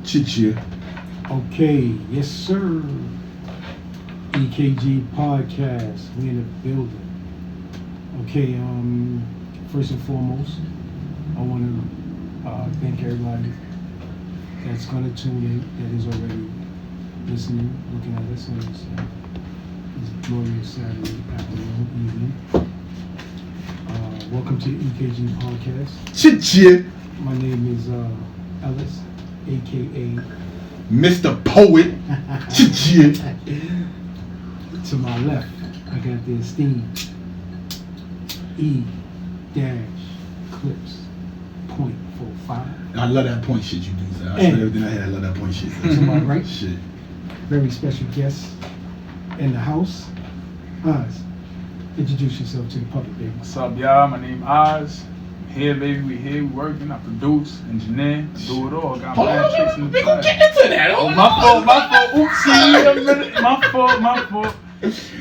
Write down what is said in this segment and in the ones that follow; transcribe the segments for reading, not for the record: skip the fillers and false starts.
Chichi. Okay, yes sir. E.K.G podcast. We in the building. Okay, first and foremost, I want to thank everybody that's gonna tune in, that is already listening, looking at us on this glorious Saturday afternoon, evening. Welcome to E.K.G podcast. Chichi. My name is Ellis, a.k.a. Mr. Poet. Chichi. To my left, I got the esteemed E-Clips .45. I love that point shit you do, sir. I said everything I had. I love that point shit. To my right, shit. very special guest in the house, Oz. Introduce yourself to the public, baby. What's up, y'all? My name Oz. Here, baby. We here. We working. I produce, engineer, I do it all. Got my tricks in the We gonna get into that. Oh, my fault. Oopsie. My fault.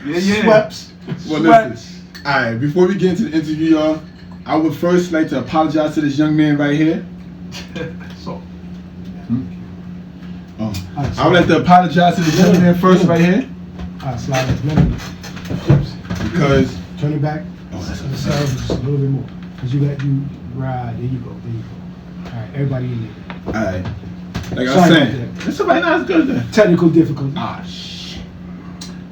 Yeah. Sweps. Well, listen. All right. Before we get into the interview, y'all, I would first like to apologize to this young man right here. So. I would like to apologize to this young man first right here. Slide this minute. Because turn it back. Oh, that's just a little bit more. Cause you right. There you go. All right, everybody in there. All right. Like I was Sorry saying, about that. it's somebody not as good then. Technical difficulty. Shit.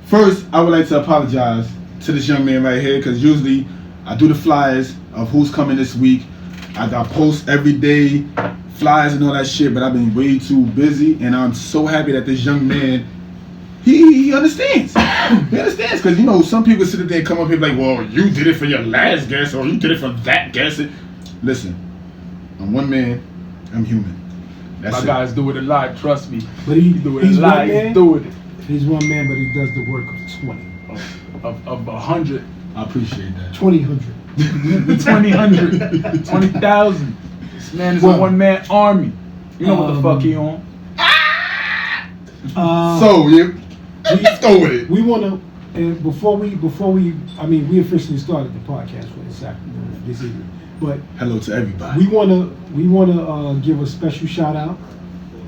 First, I would like to apologize to this young man right here, because usually I do the flyers of who's coming this week. I post every day flyers and all that shit, but I've been way too busy, and I'm so happy that this young man, he understands. He understands, because you know some people sit there and come up here like, well, you did it for your last guest, or you did it for that guest. Listen, I'm one man, I'm human. That's My it. guys do it a lot, trust me. But he's do it a lot. He's doing it. He's one man, but he does the work of 20. Of 100. I appreciate that. 2,000. 20,000. 20,000. This man is a one-man army. You know what the fuck he on. So, let's go with it. We want to, and before we, we officially started the podcast for this afternoon, this evening. But hello to everybody. We want to give a special shout out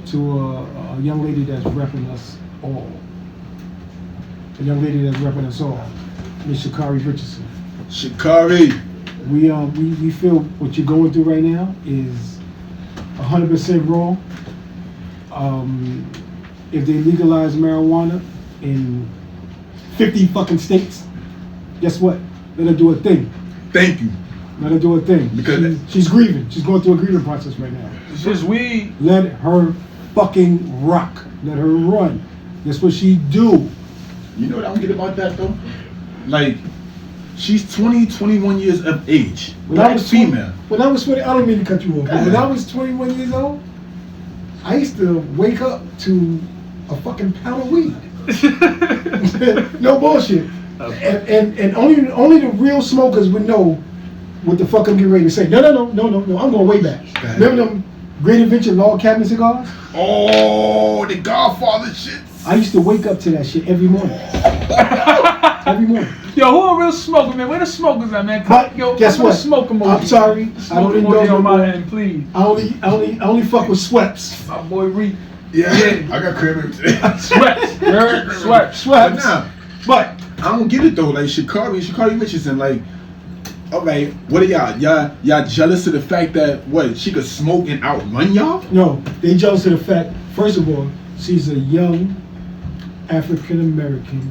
to a young lady that's repping us all. Miss Shakari Richardson. Shakari. We feel what you're going through right now is 100% wrong. If they legalize marijuana in 50 fucking states, guess what? Let her do a thing. Thank you. Let her do a thing. Because she's grieving. She's going through a grieving process right now. It's just weed. Let her fucking rock. Let her run. That's what she do. You know what I don't get about that though? Like, she's 20, 21 years of age. When I was female. When I was 20, I don't mean to cut you off, but when I was 21 years old, I used to wake up to a fucking pound of weed. No bullshit. And only the real smokers would know what the fuck I'm getting ready to say. No. I'm going way back. Remember them Great Adventure log cabin cigars? Oh, the Godfather shit. I used to wake up to that shit every morning. Every morning. Yo, who a real smoker, man? Where the smokers at, man? But yo, guess what? Smoke emoji. I'm sorry. I don't emoji on my more. hand, please. I only fuck with sweats. My boy Reed. Yeah. I got cranberry today. Sweats. Sweats. But I don't get it though. Like Shakari Richardson, like, all right, what are y'all? Y'all jealous of the fact that she could smoke and outrun y'all? No, they jealous of the fact. First of all, she's a young African American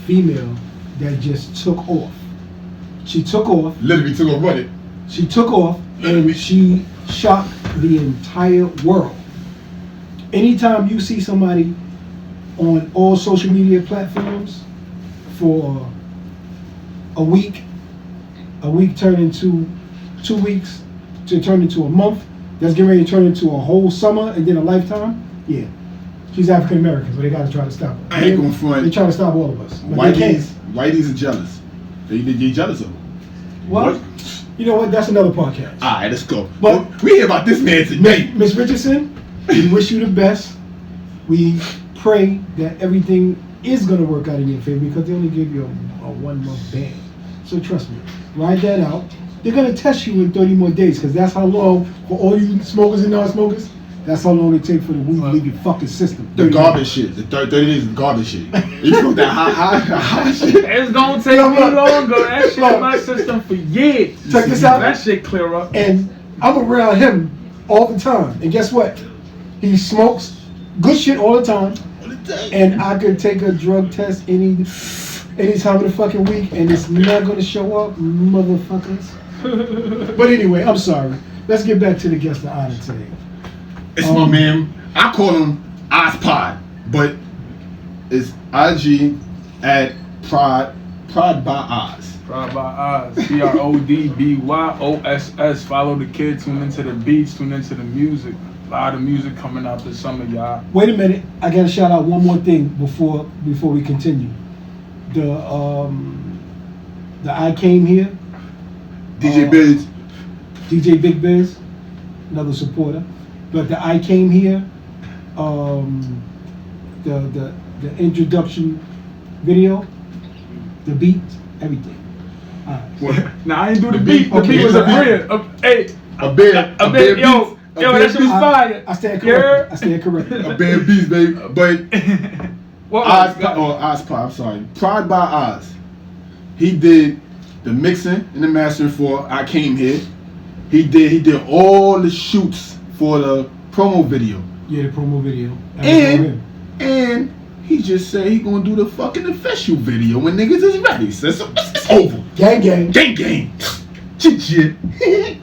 female that just took off. She took off. Literally took off running. She took off and she shocked the entire world. Anytime you see somebody on all social media platforms for a week turn into 2 weeks, to turn into a month, that's getting ready to turn into a whole summer and then a lifetime, yeah. She's African American, so they gotta try to stop her. I ain't gonna front. They try to stop all of us. But Whiteys are jealous. They jealous of her. Well, you know what? That's another podcast. All right, let's go. But we hear about this man today. Miss Richardson, we wish you the best. We pray that everything is gonna work out in your favor because they only give you a 1 month ban. So trust me, ride that out. They're gonna test you in 30 more days because that's how long for all you smokers and non-smokers. That's how long it takes for the weed to leave your fucking system. The garbage shit. The 30 days is garbage shit. You smoke that high shit. It's gonna take me longer. That shit in my system for years. Check this out. That shit clear up. And I'm around him all the time. And guess what? He smokes good shit all the time. And I could take a drug test any time of the fucking week, and it's not gonna show up, motherfuckers. But anyway, I'm sorry. Let's get back to the guest of honor today. It's my man. I call him OzPod, but it's IG at Pride by Oz. Pride by Oz. PRODBYOSS. Follow the kid. Tune into the beats. Tune into the music. A lot of music coming out this summer, y'all. Wait a minute. I gotta shout out one more thing before we continue. The I Came Here. DJ Biz. DJ Big Biz, another supporter. But the I Came Here, the introduction video, the beat, everything. What? Nah, I ain't do the beat. The Okay, beat was a okay. beer. Hey, A bear. yo, that shit was fire. I stand corrected. I stand corrected. A bear beast, baby. But What OzPod, I'm sorry. Pride by Oz. He did the mixing and the mastering for I Came Here. He did all the shoots for the promo video. Yeah, the promo video. And he just said he gonna do the fucking official video when niggas is ready. So it's over. Gang gang. Gang. Shit.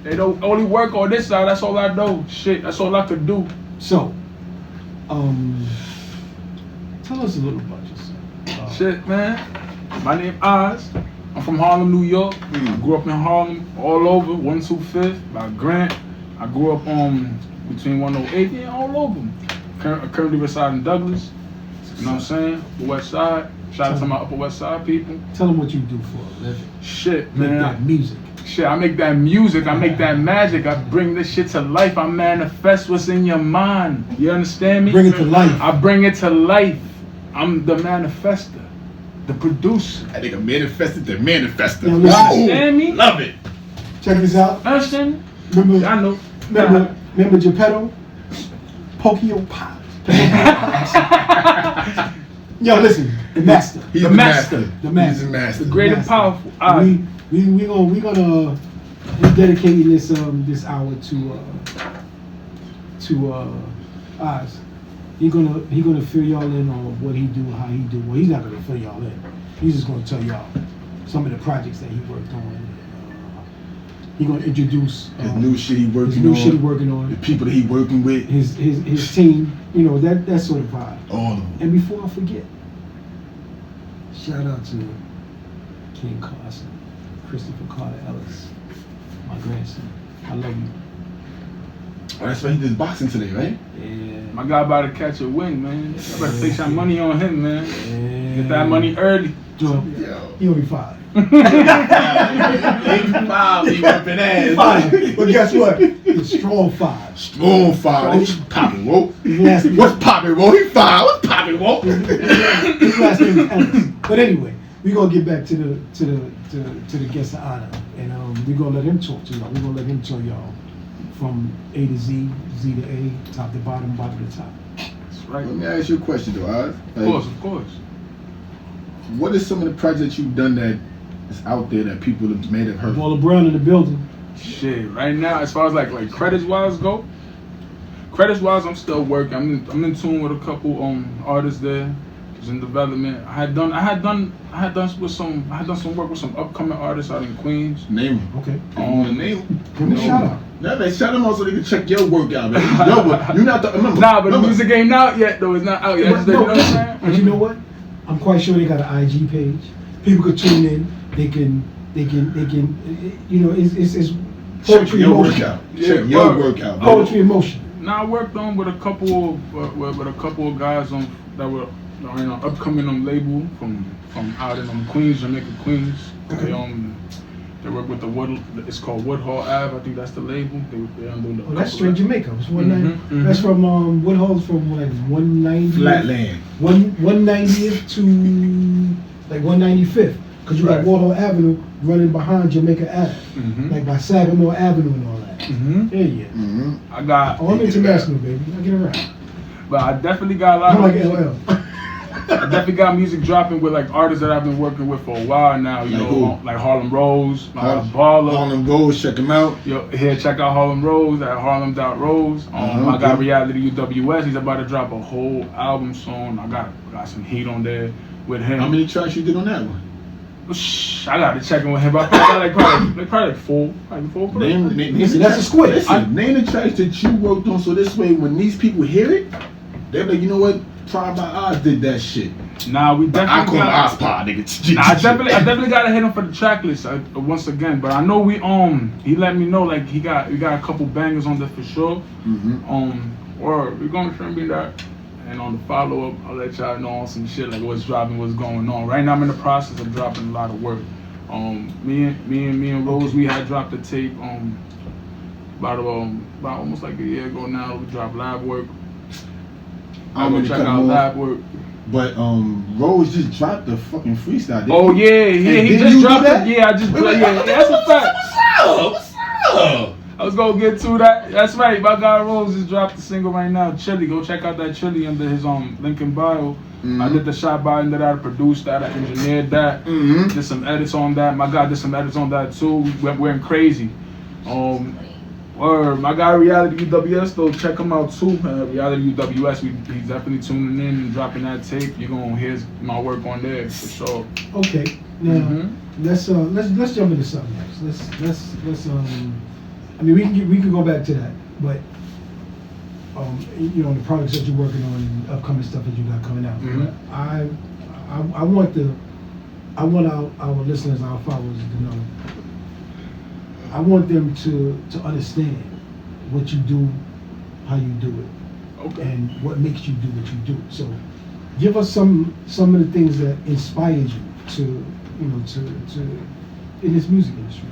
They don't only work on this side. That's all I know. Shit, that's all I could do. So, tell us a little about yourself. Shit, man. My name Oz. I'm from Harlem, New York. I grew up in Harlem, all over 125th by Grant. I grew up between 108 and all over. Currently reside in Douglas. You know what I'm saying? Upper West Side. Shout out to my Upper West Side people. Tell them what you do for a living. Shit, Make man. that music. Shit, I make that music, I make that magic, I bring this shit to life, I manifest what's in your mind. You understand me? Bring it to life. I bring it to life. I'm the manifester, the producer. I think I manifested the manifester. Yo, You listen. understand me? Love it. Check this out. Understand? Remember, I know. remember Geppetto? Pokio Pop. Yo, listen, the master. He's The the master. master. The master. He's the master. The great and Master. powerful. We gonna dedicating this hour to Oz. He gonna fill y'all in on what he do, how he do. Well, he's not gonna fill y'all in. He's just gonna tell y'all some of the projects that he worked on. He gonna introduce His new shit he working his new on. shit he working The on. people that he working with. His team. You know that sort of vibe. All of them. And before I forget, shout out to King Carson, Christopher Carter Ellis, my grandson. I love you. Oh, that's why he did boxing today, right? Yeah. My guy about to catch a wing, man. I better take some money on him, man. Yeah. Get that money early. Yo, Yo. he'll be fine. 85, he whipping ass. Fine. But guess what? He's strong 5. Strong fire. What's poppin', whoa? His last name- What's poppin', whoa? He fire. What's poppin', whoa? His last name is Ellis. But anyway, we're gonna get back to the guest of honor, and we're gonna let him talk to y'all. We're gonna let him tell y'all from A to Z, Z to A, top to bottom, bottom to top. That's right. Let me ask you a question, though, Oz. Of course. What is some of the projects you've done that is out there that people may have heard? Baller Brown in the building. Shit, right now, as far as like credits wise go, I'm still working. I'm in tune with a couple artists there. It's in development. I had done some work with some upcoming artists out in Queens. Name them. Okay. Name them. Give me a shout out. Yeah, they shout them out so they can check your work out, man. Yo, but you not the remember. Nah, but the remember, music ain't out yet though. It's not out yet. But, You know what I'm saying? but you know what? I'm quite sure they got an IG page. People could tune in. They can. You know, it's check poetry your emotion. workout. Yeah, Check your word. workout. bro. Poetry emotion. Now I worked on with a couple of guys that were upcoming label from out in Queens, Jamaica, Queens. Okay. They work with it's called Woodhall Ave. I think that's the label. They doing the. Oh, that's straight Jamaica. It's 190. Mhm. That's from Woodhall's from like 190. Flatland. 190th to like 195th. because you got Right. Waldo Avenue running behind Jamaica Ave, like by Sagamore Avenue and all that. Yeah. I got. Oh, I'm international, baby. I get around. But I definitely got a lot I'm of like LL. I definitely got music dropping with like artists that I've been working with for a while now. You Like know, who? like Harlem Rose, Baller. Harlem Rose, check him out. Yo, here, check out Harlem Rose at Harlem.Rose. I got Reality UWS. He's about to drop a whole album soon. I got some heat on there with him. How many tracks you did on that one? Shh, I got to check in with him. I probably like four. Name That's a squid. Listen, name the tracks that you worked on, so this way when these people hear it, they're like, you know what? Tribe by Oz did that shit. Nah, we I definitely call got. Oz Pod, nigga. Nah, I definitely gotta hit him for the track list once again. But I know he let me know like we got a couple bangers on there for sure. Or we're gonna try and be that. And on the follow up, I'll let y'all know on some shit like what's dropping, what's going on. Right now I'm in the process of dropping a lot of work. Me and Rose, we had dropped a tape about almost like a year ago now. We dropped live work. I'm gonna check out live work. But Rose just dropped the fucking freestyle. Oh yeah, he just dropped it. Yeah, I just that's a fact. What's up? I was gonna get to that. That's right. My guy Rose just dropped the single right now, Chili. Go check out that Chili under his link in bio. I did the shot by that. I produced that. I engineered that. Did some edits on that. My guy did some edits on that too. We went crazy. Or my guy Reality UWS though, check him out too. Reality UWS, he's definitely tuning in and dropping that tape. You're gonna hear my work on there for sure. Okay, now let's jump into something else. Let's I mean we can go back to that, but you know the projects that you're working on and upcoming stuff that you got coming out. I want our listeners, our followers to know. I want them to understand what you do, how you do it, and what makes you do what you do. So, give us some of the things that inspired you to in this music industry.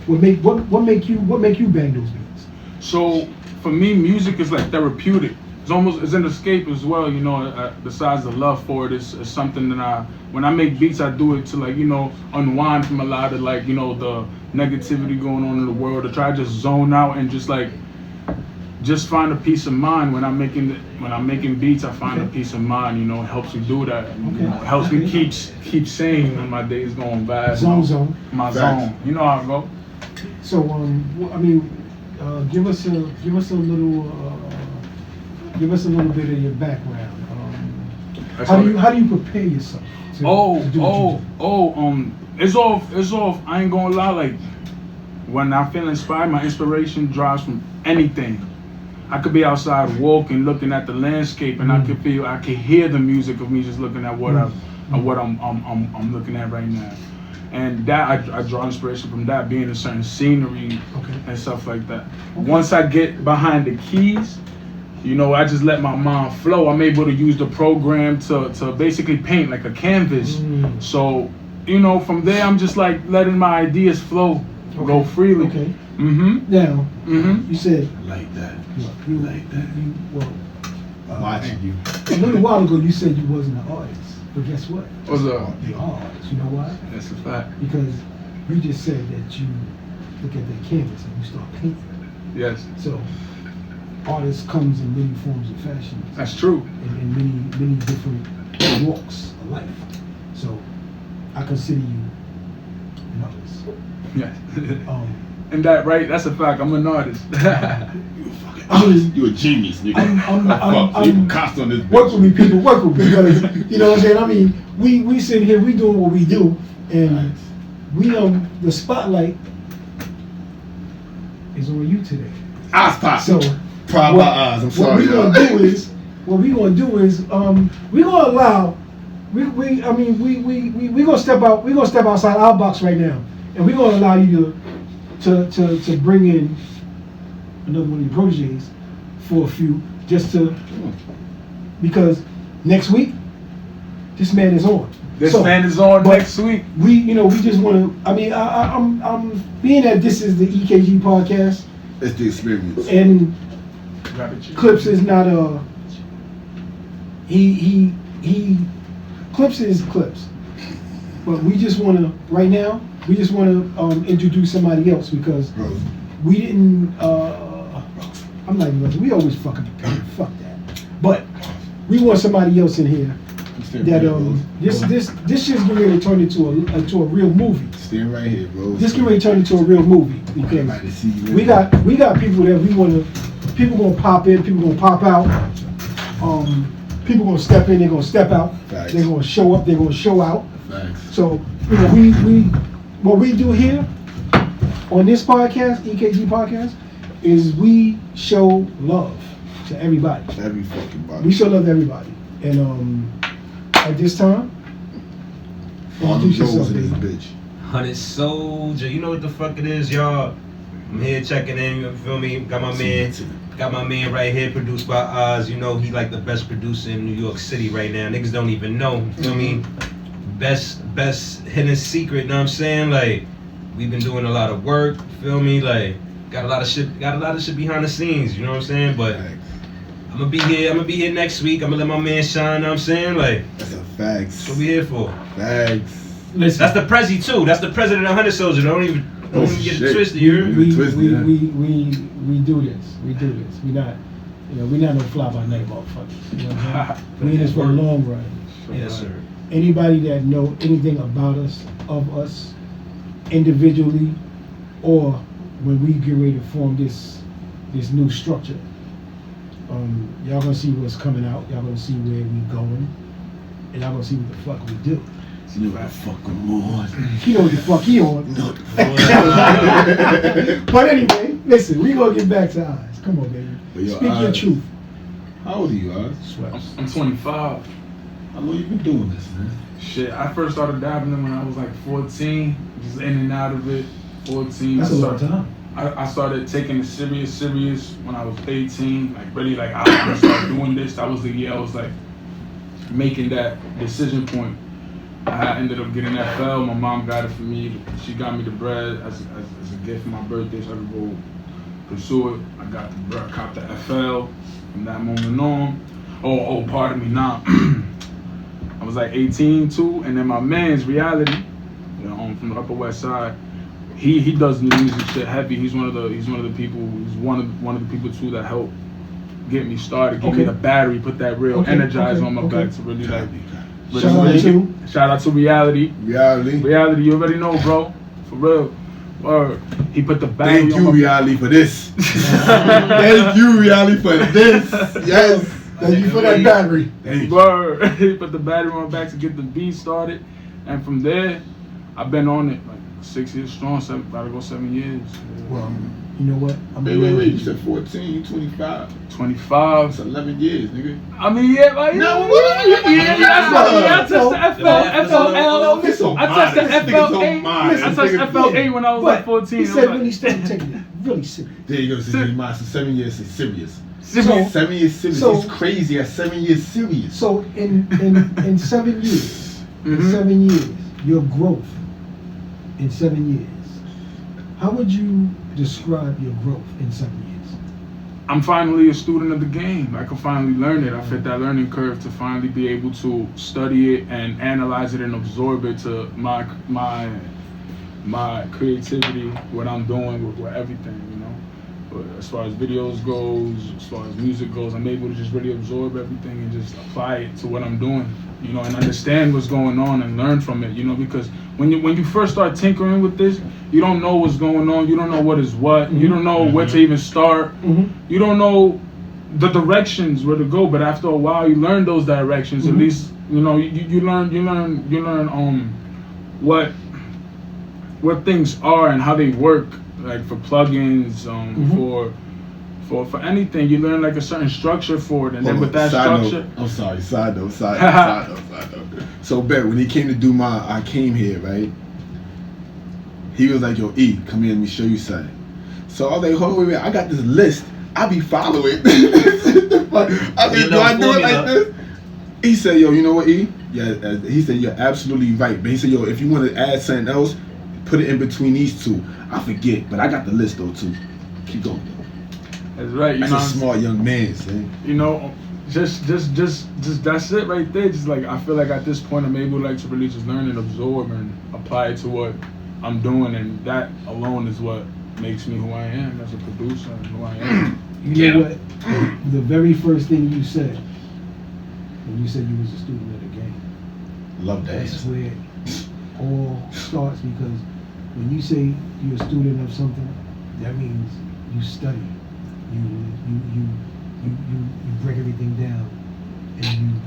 What make you bang those beats? So for me, music is like therapeutic. It's an escape as well. You know, besides the love for it, it's something that when I make beats, I do it to like unwind from a lot of like the negativity going on in the world, to try to just zone out and just find a peace of mind. When I'm making beats, I find a peace of mind. You know, it helps me do that. And, it helps me keep sane when my day's going bad. Zone. My zone. You know how I go. So I mean, give us a little bit of your background. How do you prepare yourself to do what you do? It's off. I ain't gonna lie. Like when I feel inspired, my inspiration draws from anything. I could be outside walking, looking at the landscape, and I could hear the music of me just looking at what I'm looking at right now. And that I draw inspiration from that, being in certain scenery and stuff like that. Once I get behind the keys, I just let my mind flow. I'm able to use the program to basically paint like a canvas. So, from there I'm just like letting my ideas flow, go freely. Okay. Now, you said like that. Watching you. A little while ago you said you wasn't an artist. But guess what? What's up? You are. You know why? That's a fact. Because you just said that you look at that canvas and you start painting. Yes. So, artist comes in many forms and fashions. That's true. In many different walks of life. So, I consider you an artist. Yes. And that right? That's a fact. I'm an artist. You a genius, nigga. I'm constant on this. Work with me, people. Work with me, because you know what I'm saying. I mean, we sit here, we doing what we do, and we the spotlight is on you today. Oz. So proud by Oz. I'm sorry. What we gonna do is we gonna allow we gonna step out. We gonna step outside our box right now, and we gonna allow you to bring in another one of your proteges for a few, just to, because next week this man is on. Next week. We just want to. I mean, I'm being that this is the E.K.G podcast. It's the experience. And Clips is not Clips is Clips. But we just want to, right now, we just want to introduce somebody else because Bro. we didn't, I'm not even, we always fucking prepared, fuck that. But we want somebody else in here that, this shit's getting ready to turn into a real movie. Stand right here, bro. This getting ready to turn into a real movie because we got people that we want to, people gonna pop in, people gonna pop out, people gonna step in, they're gonna step out, Facts. they're gonna show up, they're gonna show out. Facts. So, you know, we what we do here on this podcast, E.K.G podcast, is we show love to everybody. Every fucking body. We show love to everybody. And at this time, introduce yourself, in this baby. bitch. 100 Soldier, you know what the fuck it is, y'all. I'm here checking in, you feel me? Got my man right here, produced by Oz. You know he like the best producer in New York City right now. Niggas don't even know, you feel me? Best hidden secret, know what I'm saying? Like, we've been doing a lot of work, feel me? Like, got a lot of shit behind the scenes, you know what I'm saying? But I'm gonna be here next week. I'm gonna let my man shine, know what I'm saying? Like, That's a fact. that's what we here for. Facts. Listen, That's the Prezi too. That's the president of 100 Soldier. Don't even get shit. it twisted, you heard? we do this. Twisted, yeah. We do this. We not, you know, we not no fly by night motherfuckers. You know what I'm saying? We in this for the long run. Yes, sir. Anybody that know anything about us, of us, individually, or when we get ready to form this new structure, y'all gonna see what's coming out. Y'all gonna see where we going, and y'all gonna see what the fuck we do. You know what the fuck I'm on. You know what the fuck he on. You know what the fuck. But anyway, listen, we gonna get back to Eyes. Come on, baby. But yo, Speak your Eyes, truth. How old are you, Oz? I'm 25. How long you been doing this, man? Shit, I first started dabbling when I was like 14, just in and out of it. 14. That's a long time. I started taking it serious when I was 18. Like really, like I want to start doing this. That was the year I was like making that decision point. I ended up getting FL. My mom got it for me. She got me the bread as a gift for my birthday, so I could go pursue it. I got the bread, caught the FL from that moment on. Oh, pardon me now. I was like 18 too, and then my man's Reality, you know, from the Upper West Side. He does new music shit heavy. He's one of the people. He's one of the people too that helped get me started, give me the battery, put that real energize on my back to really like. Shout out to Reality. Reality, you already know, bro. For real. Word. He put the battery Thank on you, my Reality, for this. Thank you, Reality, for this. Yes. Thank you for that battery. Thank you. Word. He put the battery on my back to get the beat started, and from there, I've been on it like 6 years strong. About to go 7 years. Well, you know what? Wait. You said 14, you 25. 25. That's 11 years, nigga. I mean, yeah, right? No, I touched the FLL. so I touched the modest. This nigga so FLA. modest. I touched FLA when I was like 14. He said when he started taking it really serious. There you go, Sydney Moss. So 7 years is serious. So- 7 years serious. so- It's crazy at 7 years serious. So in 7 years, Mhm. 7 years, your growth in 7 years, how would you describe your growth in 7 years? I'm finally a student of the game. I can finally learn it. I fit that learning curve to finally be able to study it and analyze it and absorb it to my creativity, what I'm doing with everything, you know. But as far as videos goes, as far as music goes, I'm able to just really absorb everything and just apply it to what I'm doing, you know, and understand what's going on and learn from it, you know, because when you first start tinkering with this, you don't know what's going on, you don't know what is what, you don't know where to even start, you don't know the directions where to go, but after a while you learn those directions, at least, you know, you learn what things are and how they work, like for plugins, for anything, you learn like a certain structure for it, and then with that structure. I'm sorry, side note. So, Bet, when he came to do I came here, right? He was like, yo, E, come here, let me show you something. So I was like, hold on, wait, I got this list. I be following. I do it like this? He said, yo, you know what, E? Yeah, he said, you're absolutely right. But he said, yo, if you want to add something else, put it in between these two. I forget, but I got the list though too. Keep going. That's right. That's a smart young man, son. You know, just that's it right there. Just like I feel like at this point I'm able like to really just learn and absorb and apply it to what I'm doing, and that alone is what makes me who I am as a producer and who I am. You know what? The very first thing you said when you said you was a student of the game. Love that. That's where it all starts, because when you say you're a student of something, that means you study. You break everything down and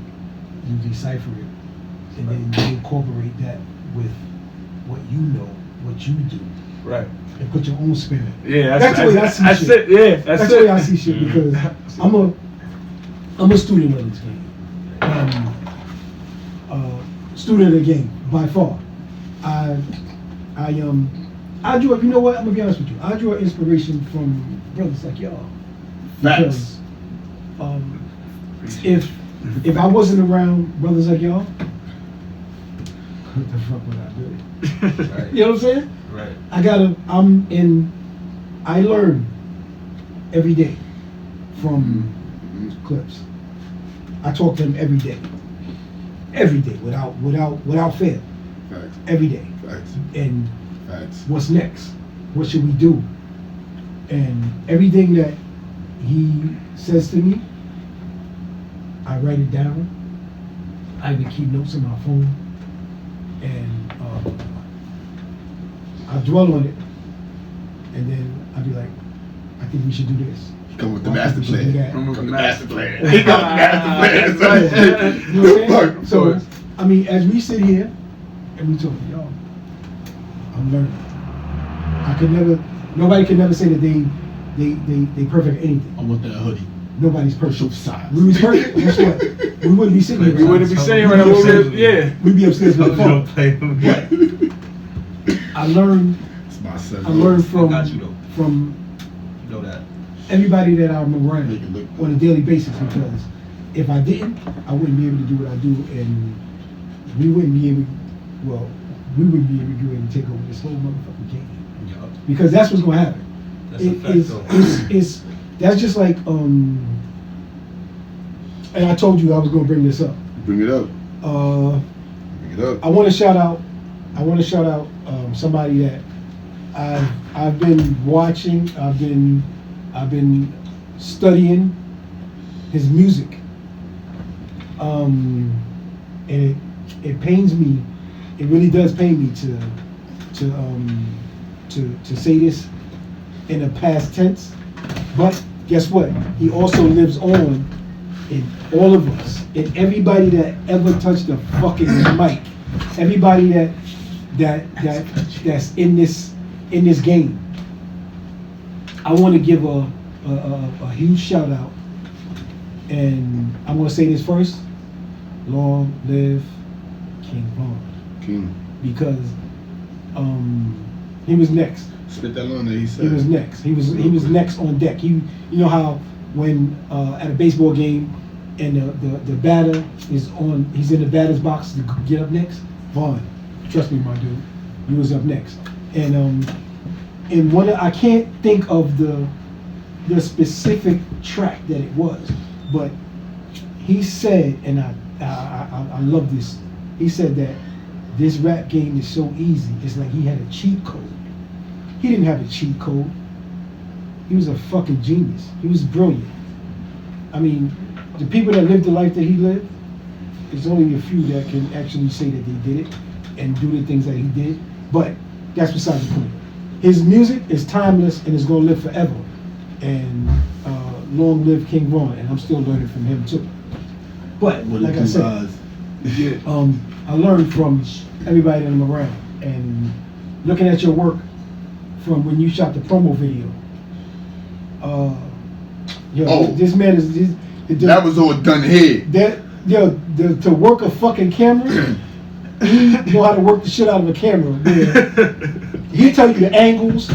you decipher it, and then you incorporate that with what you know, what you do, Right. and put your own spin in it. Yeah, that's the way I see that's shit. it. Yeah, that's the it. way I see shit, because I'm a student of this game. Student of the game by far. I draw. You know what? I'm gonna be honest with you. I draw inspiration from brothers like y'all. Facts. Because if I wasn't around brothers like y'all, what the fuck would I do? Right. You know what I'm saying? Right. I learn every day from clips. I talk to them every day, without fail. Facts. Every day. Facts. And Facts. what's next? What should we do? And everything that he says to me, I write it down. I even keep notes on my phone, and I dwell on it, and then I'll be like, I think we should do this. He come with the Or I master think we should do plan. that. Come with the master plan. He come with the master plan. You know what I'm saying? Of So, course. I mean, as we sit here and we talk, y'all, I'm learning. Nobody can never say that they perfect at anything. I want that hoodie. Nobody's perfect. Show size. We was perfect. Guess what? We wouldn't be sitting here. We wouldn't be saying right now. Yeah. We'd be upstairs with the phone. Play. I learned It's my son. I learned I got you, though. from You know that. everybody that I'm around Make it look good. on a daily basis, because if I didn't, I wouldn't be able to do what I do, and we wouldn't be able to take over this whole motherfucking game. Yup. Because that's what's gonna happen. That's a fact, though. That's just like and I told you I was gonna bring this up. Bring it up. Bring it up. I want to shout out somebody that I've been watching. I've been studying his music. And it pains me. It really does pain me to say this in a past tense. But guess what? He also lives on in all of us, in everybody that ever touched the fucking mic, everybody that's in this game. I want to give a huge shout out, and I'm gonna say this first: long live King Von, King. because he was next. Spit that on there. He said. He was next. He was next on deck. You know how when at a baseball game and the batter is on, he's in the batter's box to get up next. Vaughn, trust me, my dude, you was up next. And one I can't think of the specific track that it was, but he said, and I love this. He said that this rap game is so easy. It's like he had a cheat code. He didn't have a cheat code. He was a fucking genius. He was brilliant. I mean, the people that lived the life that he lived, there's only a few that can actually say that they did it and do the things that he did. But that's beside the point. His music is timeless and is going to live forever. And long live King Von. And I'm still learning from him too. But like I said, I learned from everybody that I'm around. And looking at your work from when you shot the promo video. This man is that was all done here. To work a fucking camera, he know how to work the shit out of a camera. He tell you the angles,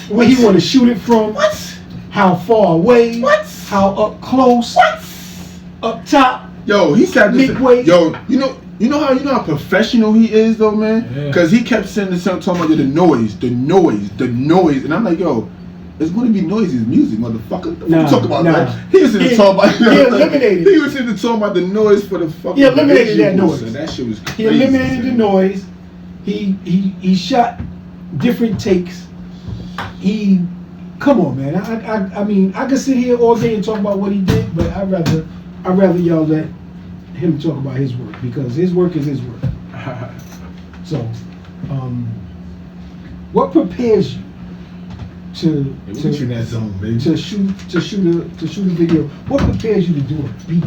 where he want to shoot it from, how far away, how up close, up top. Yo, he said this. Midway. Yo, you know how professional he is though, man. Yeah. Cause he kept saying the song, talking about the noise, and I'm like, yo, it's going to be noisy as music, motherfucker. What Nah, you talk about nah. that? He was in the He- talk about. he eliminated. He was in the talk about the noise for the fucking. He eliminated that visuals, noise. and that shit was crazy. He eliminated the son. noise. He shot different takes. Come on, man. I mean, I could sit here all day and talk about what he did, but I'd rather y'all let him talk about his work, because his work is his work. So, what prepares you to in that zone, baby. to shoot a video? What prepares you to do a beat?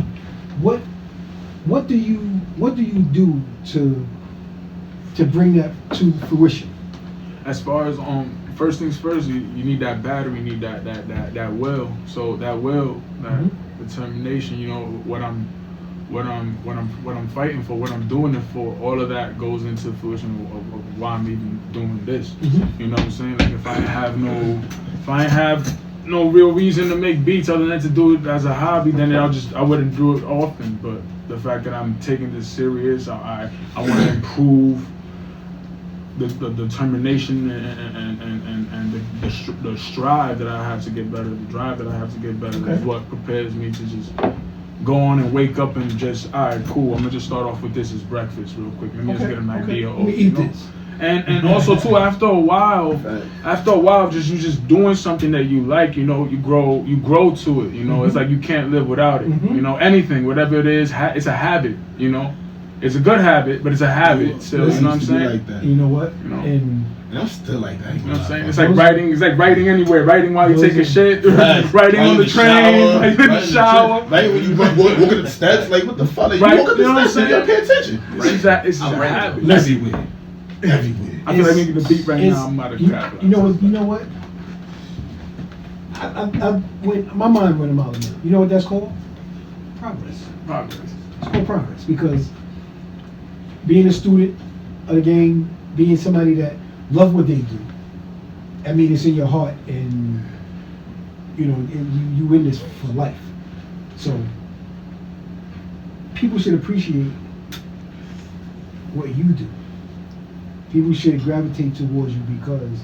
What do you do to bring that to fruition? As far as first things first, you need that battery, you need that will. So that will, that determination, you know, what I'm fighting for, what I'm doing it for, all of that goes into fruition of why I'm even doing this. You know what I'm saying? Like if I ain't have no real reason to make beats other than to do it as a hobby, then I wouldn't do it often. But the fact that I'm taking this serious, I want to improve the determination and the strive that I have to get better, the drive that I have to get better is what prepares me to just go on and wake up and just, all right, cool, I'm gonna just start off with this as breakfast real quick. Let me just get an idea of, Let me eat this. And also too, after a while, just you just doing something that you like, you know, you grow to it. You know, it's like you can't live without it. You know, anything, whatever it is, it's a habit. You know, it's a good habit, but it's a habit still. You know what I'm saying? Like that. You know what? You know? And I'm still like that. You know what I'm saying? It's like writing. It's like writing anywhere. Writing while you take a shit. Writing on the train. Writing in the shower. Right when you walk at the steps, like what the fuck? Like, Right, you walk at you know what the I'm steps, you gotta pay attention. It's a habit. Everywhere. I feel like making the beat right now. I'm about to crap. You know what? When my mind went a mile a minute. You know what that's called? Progress. It's called progress, because being a student of the game, being somebody that love what they do, I mean, it's in your heart, and you know, you in this for life. So people should appreciate what you do. People should gravitate towards you because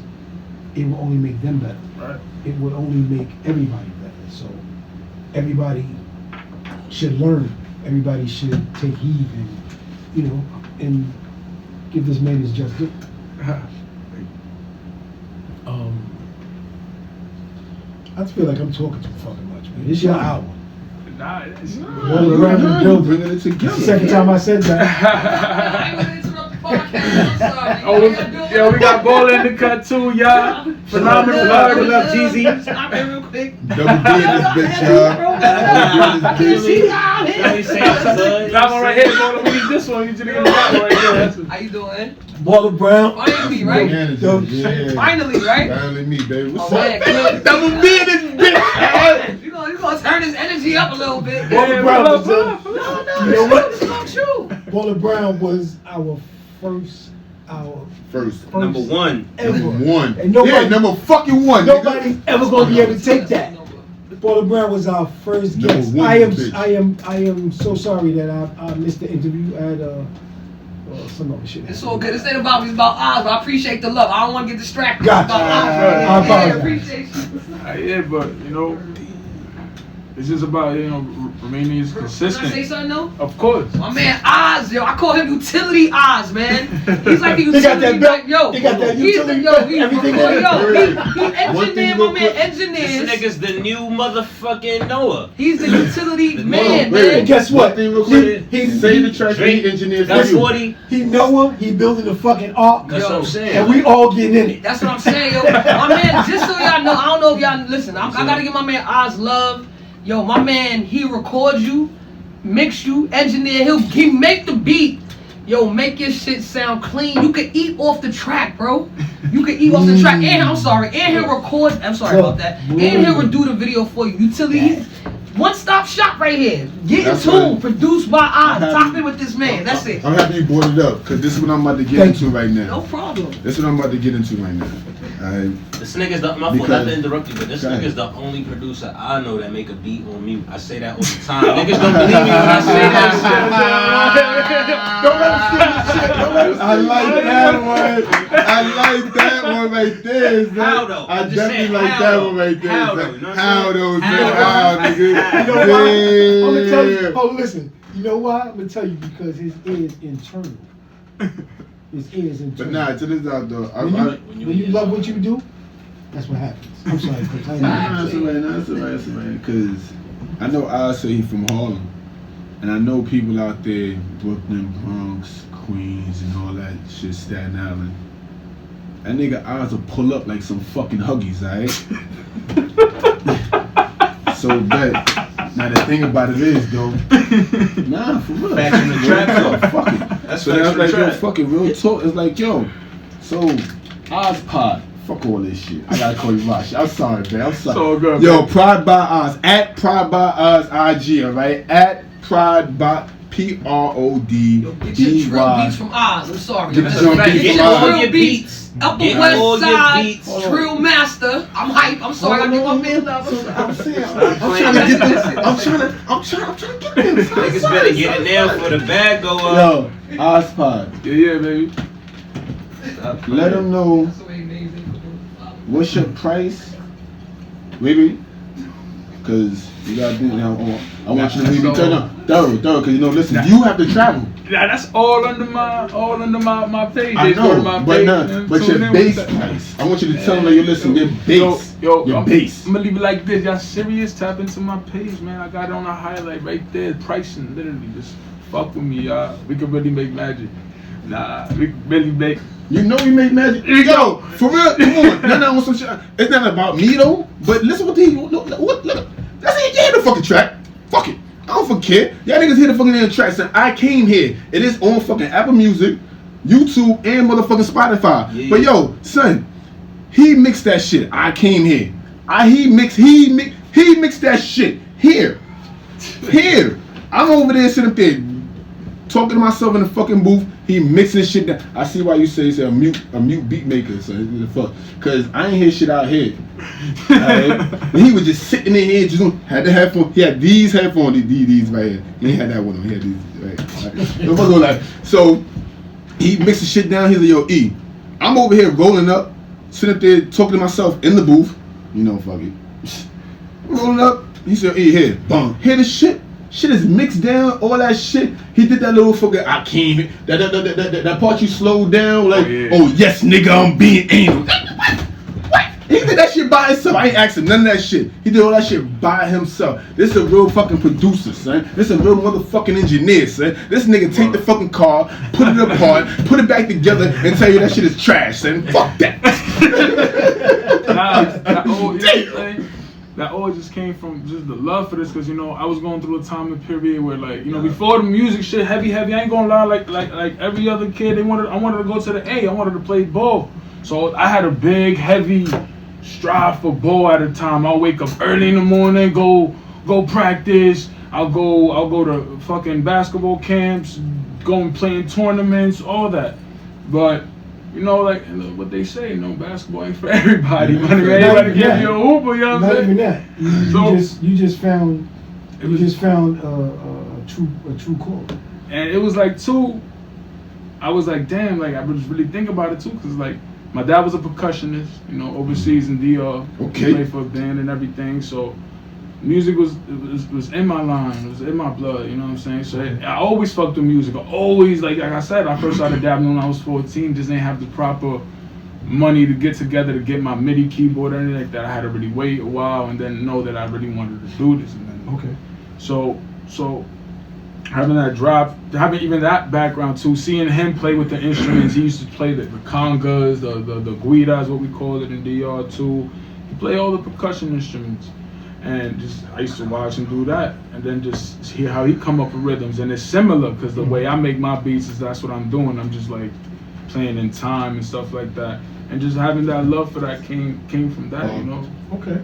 it will only make them better. Right. It will only make everybody better. So everybody should learn. Everybody should take heed and, you know, and give this man his just due. I feel like I'm talking too fucking much, man. It's your hour. Nah, it's All around the building. Bringing it together. It's the second time I said that. Yeah, we got Ball in the cut too, y'all. Phenomenal. What up, Jeezy? Stop it real quick. Double D in this bitch, y'all. Double D in this bitch. That one right here, bro. We need this one. You need to get that one right here. How you doing? Baller Brown. Finally, right? Yeah. Finally, right? Finally me, baby. What's Oh, up? man, good. Double D in this bitch. You gonna turn his energy up a little bit. Baller Brown was No, you know what? It's not true. Baller Brown was our first Number one. ever. Number one. And nobody- Yeah, number fucking one. Nobody's ever gonna be able to take that. Baller Brown was our first Number guest. one, bitch. I am so sorry that I missed the interview. I had some other shit. It's all good. This ain't about me. It's about Oz. But I appreciate the love. I don't want to get distracted. Gotcha. It's about Oz. I Yeah, apologize. appreciate you. Yeah, but you know, it's just about, you know, remaining Can I say consistent. something though? Of course. My man Oz, yo, I call him Utility Oz, man. He's like the He got that utility belt. guy, yo. He got that He's utility the, yo, belt. he, Everything yo, in it. he One thing engineered, real my man quick. This engineers. nigga's the new motherfucking Noah. He's the utility man, wait. And man. guess One what? thing real quick. He Say the track Drake, he engineers That's for you. 40. He know him. He building the fucking ark. That's Yo, what I'm saying. And we all getting in it. That's what I'm saying, yo. My man, just so y'all know, I don't know if y'all listen. I gotta give my man Oz love. Yo, my man, he records you, mix you, engineer. He make the beat. Yo, make your shit sound clean. You can eat off the track, bro. You can eat off the track. And I'm sorry, and he'll record. I'm sorry about that. And he'll do the video for you. Utility, one stop shop right right here. Get in That's tune. right. Produced by Oz. happy- Top in with this man. That's it. I'm happy you brought it up because this is what I'm about to get Thank into you. right now. No problem. This is what I'm about to get into right now. Alright. This nigga's the, my fault Because- not to interrupt you, but this Go ahead. nigga's the only producer I know that make a beat on mute. I say that all the time. Niggas don't believe me when I say that Don't let him steal the shit. Don't let him I like that one. I like that one right there. Son. How though? I I'm just definitely saying, like how that though? one right there. How son. though? You know what I'm How saying? though? How Son? though? How, nigga? You know why? I'm gonna tell you. Yeah. Oh, listen. You know why? I'm gonna tell you because his ears internal. His ears internal. But nah, to this out though. when you love what you do, that's what happens. I'm sorry, Chris. I Nah, didn't that's alright. Cause I know I say he from Harlem, and I know people out there, Brooklyn, Bronx, Queens, and all that shit, Staten Island. That nigga eyes will pull up like some fucking Huggies, alright? So bet. Now the thing about it is though, nah, for real. Facts in the trap, though. Fuck it. That's So facts that's in the like, yo, trap. fucking real talk. It's like, yo, so Ozpod. Fuck all this shit. I gotta call you Rosh. I'm sorry, man. I'm sorry. So good, Yo, man. Pride by Oz. At Pride by Oz IG, alright? At Pride by PROD. Yo, get your drill beats from Oz. I'm sorry. Get man. your drill Get beats your from Oz. drill beats. Upper Get West all your Side beats. Drill Master. I'm hype. I'm sorry. I give my man love. I'm saying, Stop I'm playing trying to get that. them. I'm trying to get them. Niggas better get it now for the bag go up. Yo, Ozpod. Yeah, baby. Let them know what's your price, baby. Cause you gotta do now. I want you to maybe turn up thorough. Cause you know, listen, you have to travel. Nah, that's all under my page. I They go to my know, but page nah, and but tune your in base with that. price. I want you to tell them that you listen. Your base, Yo, your I'm base. gonna leave it like this. Y'all serious? Tap into my page, man. I got it on a highlight right there. Pricing, literally. Just fuck with me, y'all. We can really make magic. Nah, we can really make. You know we make magic. Yo, for real, come on. No, on some shit. It's not about me though. But listen, what? Look, let's hear the fucking track. Fuck it. I don't fucking care. Y'all niggas hear the fucking track. Son, I came here. It is on fucking Apple Music, YouTube, and motherfucking Spotify. Yeah. But yo, son, he mixed that shit. I came here. He mixed that shit here. I'm over there sitting up there talking to myself in the fucking booth. He mixing shit down. I see why you say he's a mute beat maker. So the fuck, cause I ain't hear shit out here. Alright? He was just sitting in here, just had the headphones. He had these headphones, these right here. He ain't had that one on. He had these right. So he mixed the shit down. He's like, yo, E, I'm over here rolling up, sitting up there talking to myself in the booth. You know, fuck it. Rolling up. He said, E, here, boom, hear the shit. Shit is mixed down, all that shit. He did that little fucking I came here. That part you slowed down, like, oh yes, nigga, I'm being anal. What? He did that shit by himself. I ain't asking none of that shit. He did all that shit by himself. This is a real fucking producer, son. This is a real motherfucking engineer, son. This nigga take the fucking car, put it apart, put it back together, and tell you that shit is trash, son. Fuck that. That all just came from just the love for this, cause you know I was going through a time and period where, like, you know, before the music shit heavy. I ain't gonna lie, like every other kid, I wanted to go to the A. I wanted to play ball, so I had a big heavy strive for ball at a time. I'll wake up early in the morning, go practice. I'll go to fucking basketball camps, go and play in tournaments, all that, but. You know, like what they say, you know, basketball ain't for everybody. Man, everybody give you a hooper, you know what I'm saying? Not even that. You just found a true call. And it was like I was like, damn, like I was really thinking about it too, cause like my dad was a percussionist, you know, overseas in DR. Okay. He played for a band and everything, so music was in my line, it was in my blood, you know what I'm saying? So I always fucked with music. I always, like I said, I first started dabbling when I was 14, just didn't have the proper money to get together to get my MIDI keyboard or anything like that. I had to really wait a while and then know that I really wanted to do this. And then, Okay. So having that drop, having even that background too, seeing him play with the instruments, he used to play the congas, the guitas, what we call it in DR too. He played all the percussion instruments. And just I used to watch him do that, and then just hear how he come up with rhythms, and it's similar because the way I make my beats is that's what I'm doing. I'm just like playing in time and stuff like that, and just having that love for that came from that, you know. Okay.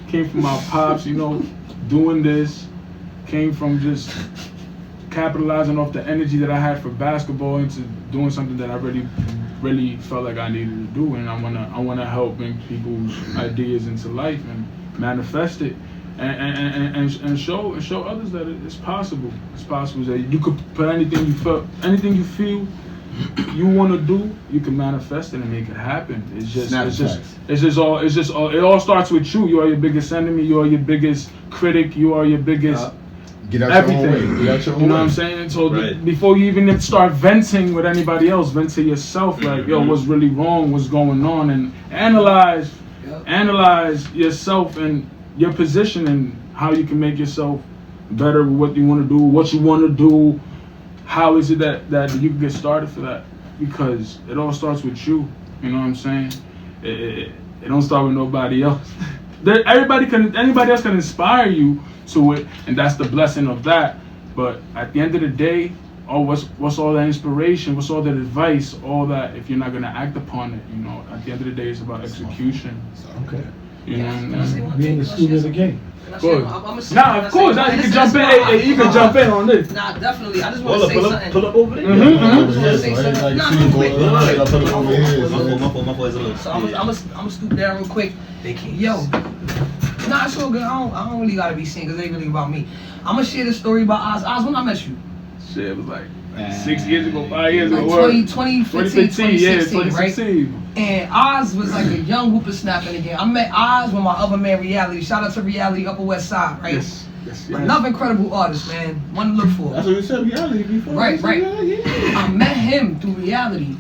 came from my pops, you know, doing this. Came from just capitalizing off the energy that I had for basketball into doing something that I really felt like I needed to do, and I wanna help bring people's ideas into life and manifest it, and show others that it's possible. It's possible that you could put anything you feel you want to do, you can manifest it and make it happen. It all starts with you. You are your biggest enemy. You are your biggest critic. You are your biggest. Get out everything. Your own way. Get out your own you know way. what I'm saying? So Right. before you even start venting with anybody else, vent to yourself. Like, yo, what's really wrong? What's going on? And analyze yourself and your position and how you can make yourself better with what you want to do, what you want to do. How is it that you can get started for that? Because it all starts with you. You know what I'm saying? It don't start with nobody else. Anybody else can inspire you to it, and that's the blessing of that. But at the end of the day, what's all that inspiration? What's all that advice? All that if you're not gonna act upon it, you know. At the end of the day, it's about execution. Okay. You know what I Can I say mean? one Being thing? the student of the game. Can I say- Good. I'ma say- Nah, can I of say- course. no, You this can is jump in. why- Hey, you can jump in on this. Nah, definitely. I just want Pull to say up, something. pull up over there. Mhm. I just wanna say Yeah, so something. like Nah, see, real boy, quick. I put it over here. My fault is a little. So I'm gonna scoop down real quick. Yo, nah, it's all good. I don't really gotta be seen because it ain't really about me. I'm gonna share this story about Oz. Oz, when I met you, Shit, it was like 6 years ago, 5 years ago. like 2015, 2016, right? 2016. And Oz was like a young whippersnapper in the game. I met Oz with my other man, Reality. Shout out to Reality, Upper West Side, right? Yes. Another incredible artist, man. One to look for. That's what you said, reality before. Right. Yeah. I met him through Reality.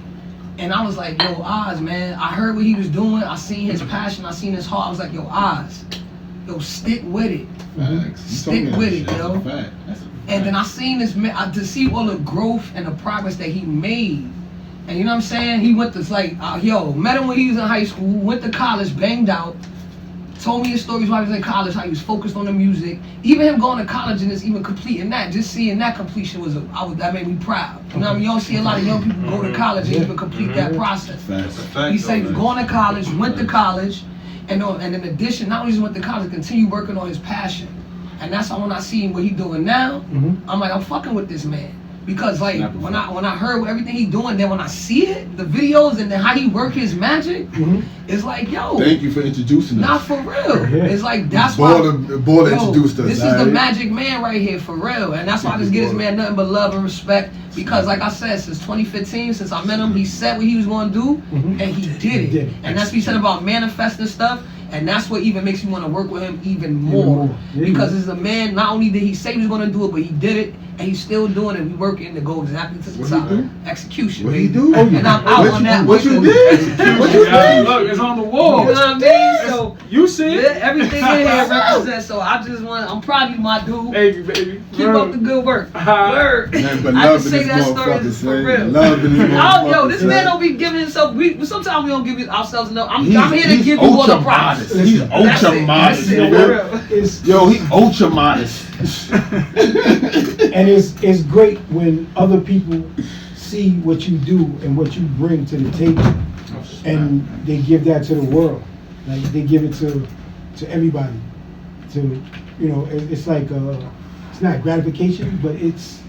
And I was like, yo, Oz, man, I heard what he was doing. I seen his passion. I seen his heart. I was like, yo, Oz, yo, stick with it. Facts. You Stick told me that with shit. it, That's yo. a fact. That's a fact. And then I seen this man, to see all the growth and the progress that he made. And you know what I'm saying? He went to, met him when he was in high school, went to college, banged out, told me his stories while he was in college, how he was focused on the music. Even him going to college and just even completing that, just seeing that completion that made me proud. You know what I mean? You don't see a lot of young people go to college and even complete that process. Facts. He said he was going to college, went to college, and in addition, not only just went to college, continued working on his passion. And that's how when I see what he doing now, I'm like, I'm fucking with this man. Because like when I heard everything he doing, then when I see it, the videos and then how he work his magic, it's like, yo, Thank you for introducing us. not for real. Yeah. It's like that's why Baller introduced us. this is the alright? magic man right here for real. And that's why I just give this man nothing but love and respect. Because like I said, since 2015, since I met him, he said what he was gonna do and he did it. And that's what he said about manifesting stuff. And that's what even makes me want to work with him even more. Yeah. Because as a man, not only did he say he was going to do it, but he did it, and he's still doing it. We working to go exactly to the What top. he do? Execution. What he baby. do? And I'm out on that. What you with him. did? What you did? Look, it's on the wall. You know what I mean? So You see yeah, it? everything in here represents. So I'm proud of you, my dude. Baby. Keep up the good work. Word. Man, but I love just in say this that story motherfucker, is for son. real. Love in this motherfucker. Yo, this son. man don't be giving himself. Sometimes we don't give ourselves enough. I'm here to He's give you all the ultra props. modest. He's That's ultra it. modest, That's it, nigga. for real. Yo, he ultra modest. And it's great when other people see what you do and what you bring to the table, and they give that to the world. Like they give it to everybody. It's like it's not gratification, but it's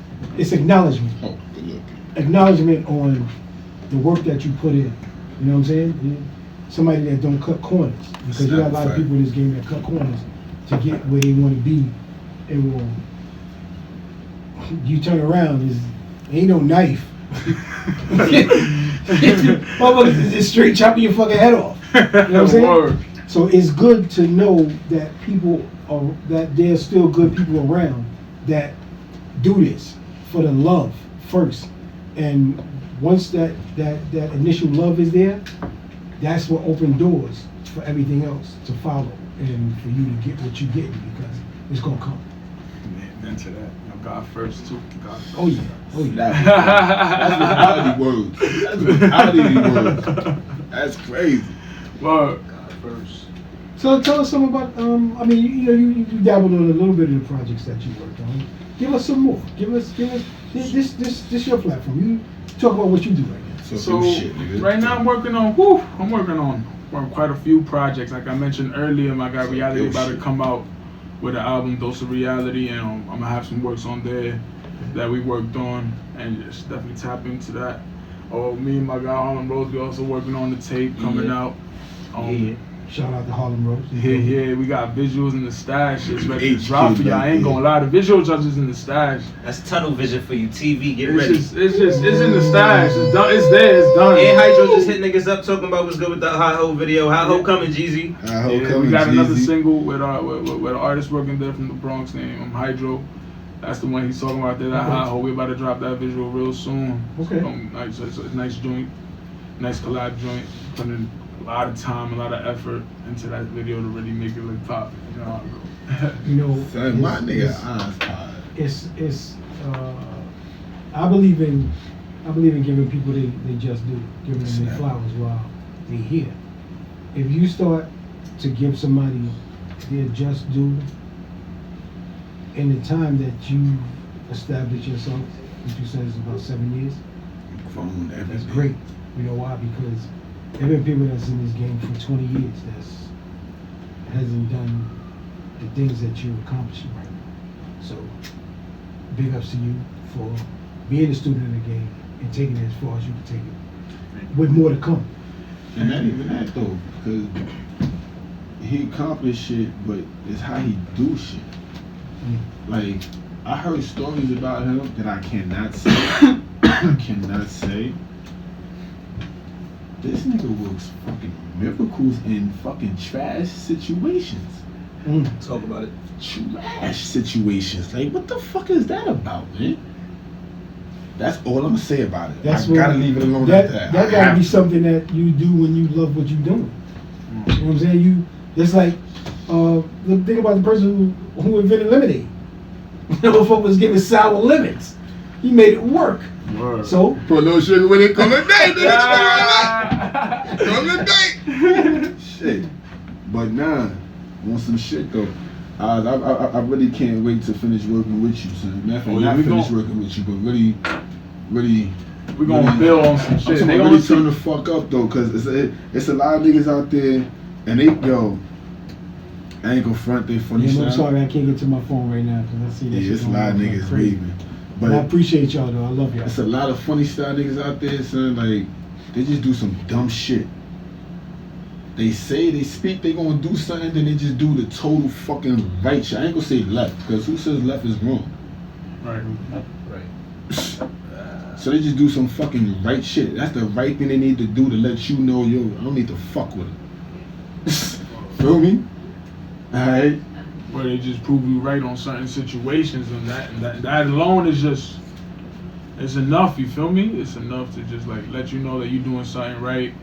acknowledgement. Oh, good look. Acknowledgement on the work that you put in. You know what I'm saying? Somebody that don't cut corners, because you got a lot of people in this game that cut corners to get where they want to be, and will you turn around, ain't no knife. Motherfuckers is straight chopping your fucking head off. You know what I'm saying? Word. So it's good to know that that there's still good people around that do this for the love first, and once that initial love is there, that's what opens doors for everything else to follow and for you to get what you're getting, because it's gonna come. Amen to that. God first too. God first. Oh yeah. That's reality words. That's reality words. That's crazy. Word. God first. So tell us something about you dabbled on a little bit of the projects that you worked on. Give us some more. Give us this your platform. You talk about what you do right now. So shit, nigga. right now I'm working on on quite a few projects. Like I mentioned earlier, my guy Reality about to come out with an album, Dose of Reality, and I'm gonna have some works on there that we worked on, and just definitely tap into that. Oh, me and my guy Harlem Rose, we also working on the tape coming out. Shout out to Harlem Rose. Yeah, we got visuals in the stash. It's ready to drop for y'all. I ain't gonna lie, the visual judges in the stash. That's tunnel vision for you. TV, get ready. It's in the stash. It's done. It's there. It's done. And Hydro just hit niggas up talking about what's good with the Hot Ho video. Hot Ho coming, Jeezy. We got another single with an artist working there from the Bronx named Hydro. That's the one he's talking about there. That Hot Ho. We about to drop that visual real soon. Okay. It's a nice joint, nice collab joint. Putting in a lot of time, a lot of effort into that video to really make it look top. You know how it You know, Son, my nigga eyes hard. it's I believe in giving people they just do, giving them their flowers while they're here. If you start to give somebody their just due in the time that you establish yourself, which you said is about 7 years, that's great. You know why? Because there have been people that's in this game for 20 years that hasn't done the things that you're accomplishing right now. So, big ups to you for being a student of the game and taking it as far as you can take it, with more to come. And not even that though, because he accomplished shit, but it's how he do shit. Like, I heard stories about him that I cannot say. This nigga works fucking miracles in fucking trash situations. Talk about it. Trash situations. Like, what the fuck is that about, man? That's all I'm gonna say about it. I gotta leave it alone at that. That gotta be something that you do when you love what you're doing. You know what I'm saying? It's like, think about the person who invented lemonade. The motherfucker was giving sour lemons. He made it work. Word. So put a little sugar with it, come a day, nigga. Come a day. Shit. But nah, want some shit though. I really can't wait to finish working with you, son. Matter of fact, not finish working with you, but really. We're gonna build on some shit. They really turn the fuck up though, cause it's a lot of niggas out there, and I ain't gonna front they funny yeah, shit. I'm sorry I can't get to my phone right now because I see that. Yeah, it's a lot of niggas waving. But I appreciate y'all though. I love y'all. It's a lot of funny style niggas out there, son. Like, they just do some dumb shit. They say, they speak, they gonna do something, then they just do the total fucking right shit. I ain't gonna say left, because who says left is wrong? Right. So they just do some fucking right shit. That's the right thing they need to do to let you know, yo, I don't need to fuck with it. Feel me? Alright? Where they just prove you right on certain situations, and that alone is just, it's enough, you feel me? It's enough to just like let you know that you're doing something right,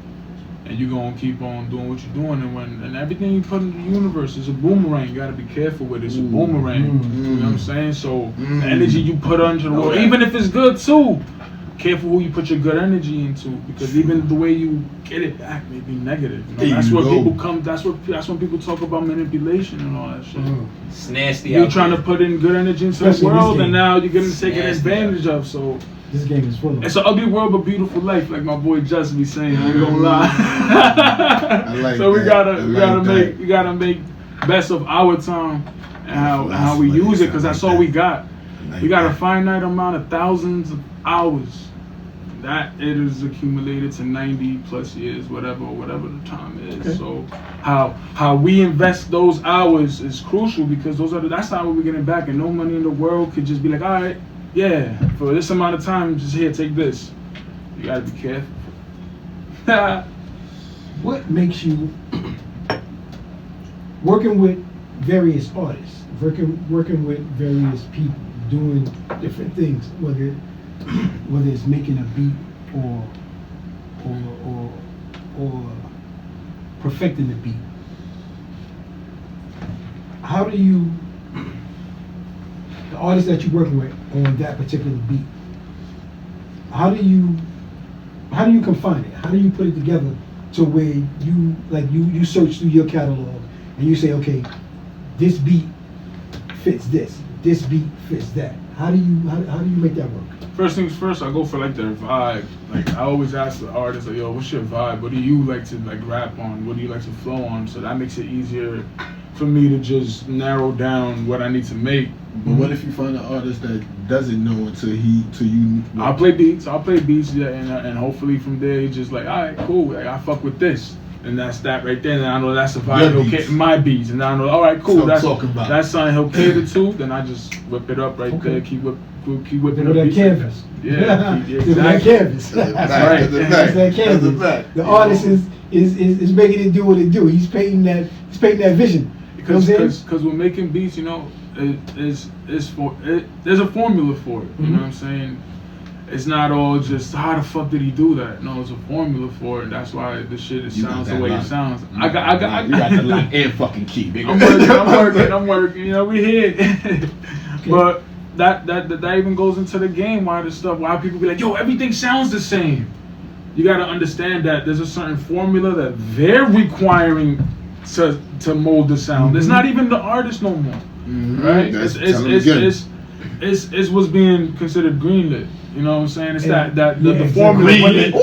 and you're gonna keep on doing what you're doing, and everything you put in the universe is a boomerang. You gotta be careful with it. It's a boomerang. You know what I'm saying? So the energy you put into the world, even if it's good too, careful who you put your good energy into, because even the way you get it back may be negative. You know? That's where people come. That's when people talk about manipulation and all that shit. It's nasty. You're trying to put in good energy into the world, and now you're getting taken advantage of. So this game is full of. It's an ugly world but beautiful life, like my boy Just be saying. I ain't gonna lie. I like so we that. we gotta make best of our time and how we use it, because that's all we got. We got a finite amount of thousands of hours that it is accumulated to 90 plus years, whatever the time is. Okay. So how we invest those hours is crucial, because that's how we're getting back, and no money in the world could just be like, all right, yeah, for this amount of time, just here, take this. You gotta be careful. What makes you working with various artists, working with various people, doing different things, whether it's making a beat or perfecting the beat? How do you, the artists that you're working with on that particular beat, how do you confine it? How do you put it together to where you search through your catalog and you say, okay, this beat fits this. This beat fits that. How do you make that work? First things first, I go for like their vibe. Like I always ask the artist, like, yo, what's your vibe? What do you like to like rap on? What do you like to flow on? So that makes it easier for me to just narrow down what I need to make. But what if you find an artist that doesn't know until you? I'll play beats, yeah, and hopefully from there he's just like, all right, cool, like, I fuck with this. And that's that right there, and I know that's a vibe. Your Okay, beats. my beats, and I know, all right, cool. That's what I'm talking about. That's something he'll cater to. Then I just whip it up right there, keep whipping With the that beats. canvas. Yeah, With that canvas. That's right. That's that canvas. The artist is making it do what it do. He's painting that vision. Because we're making beats, you know, there's a formula for it. You know what I'm saying? It's not all just how the fuck did he do that? No, it's a formula for it. That's why the shit sounds the way it sounds. I got You got the lock and fucking key, nigga. I'm working. You know, we here. Okay. But that even goes into the game. Why people be like, yo, everything sounds the same. You got to understand that there's a certain formula that they're requiring to mold the sound. It's not even the artist no more, right? It's what's being considered greenlit. You know what I'm saying? It's the formula. Greenlit. And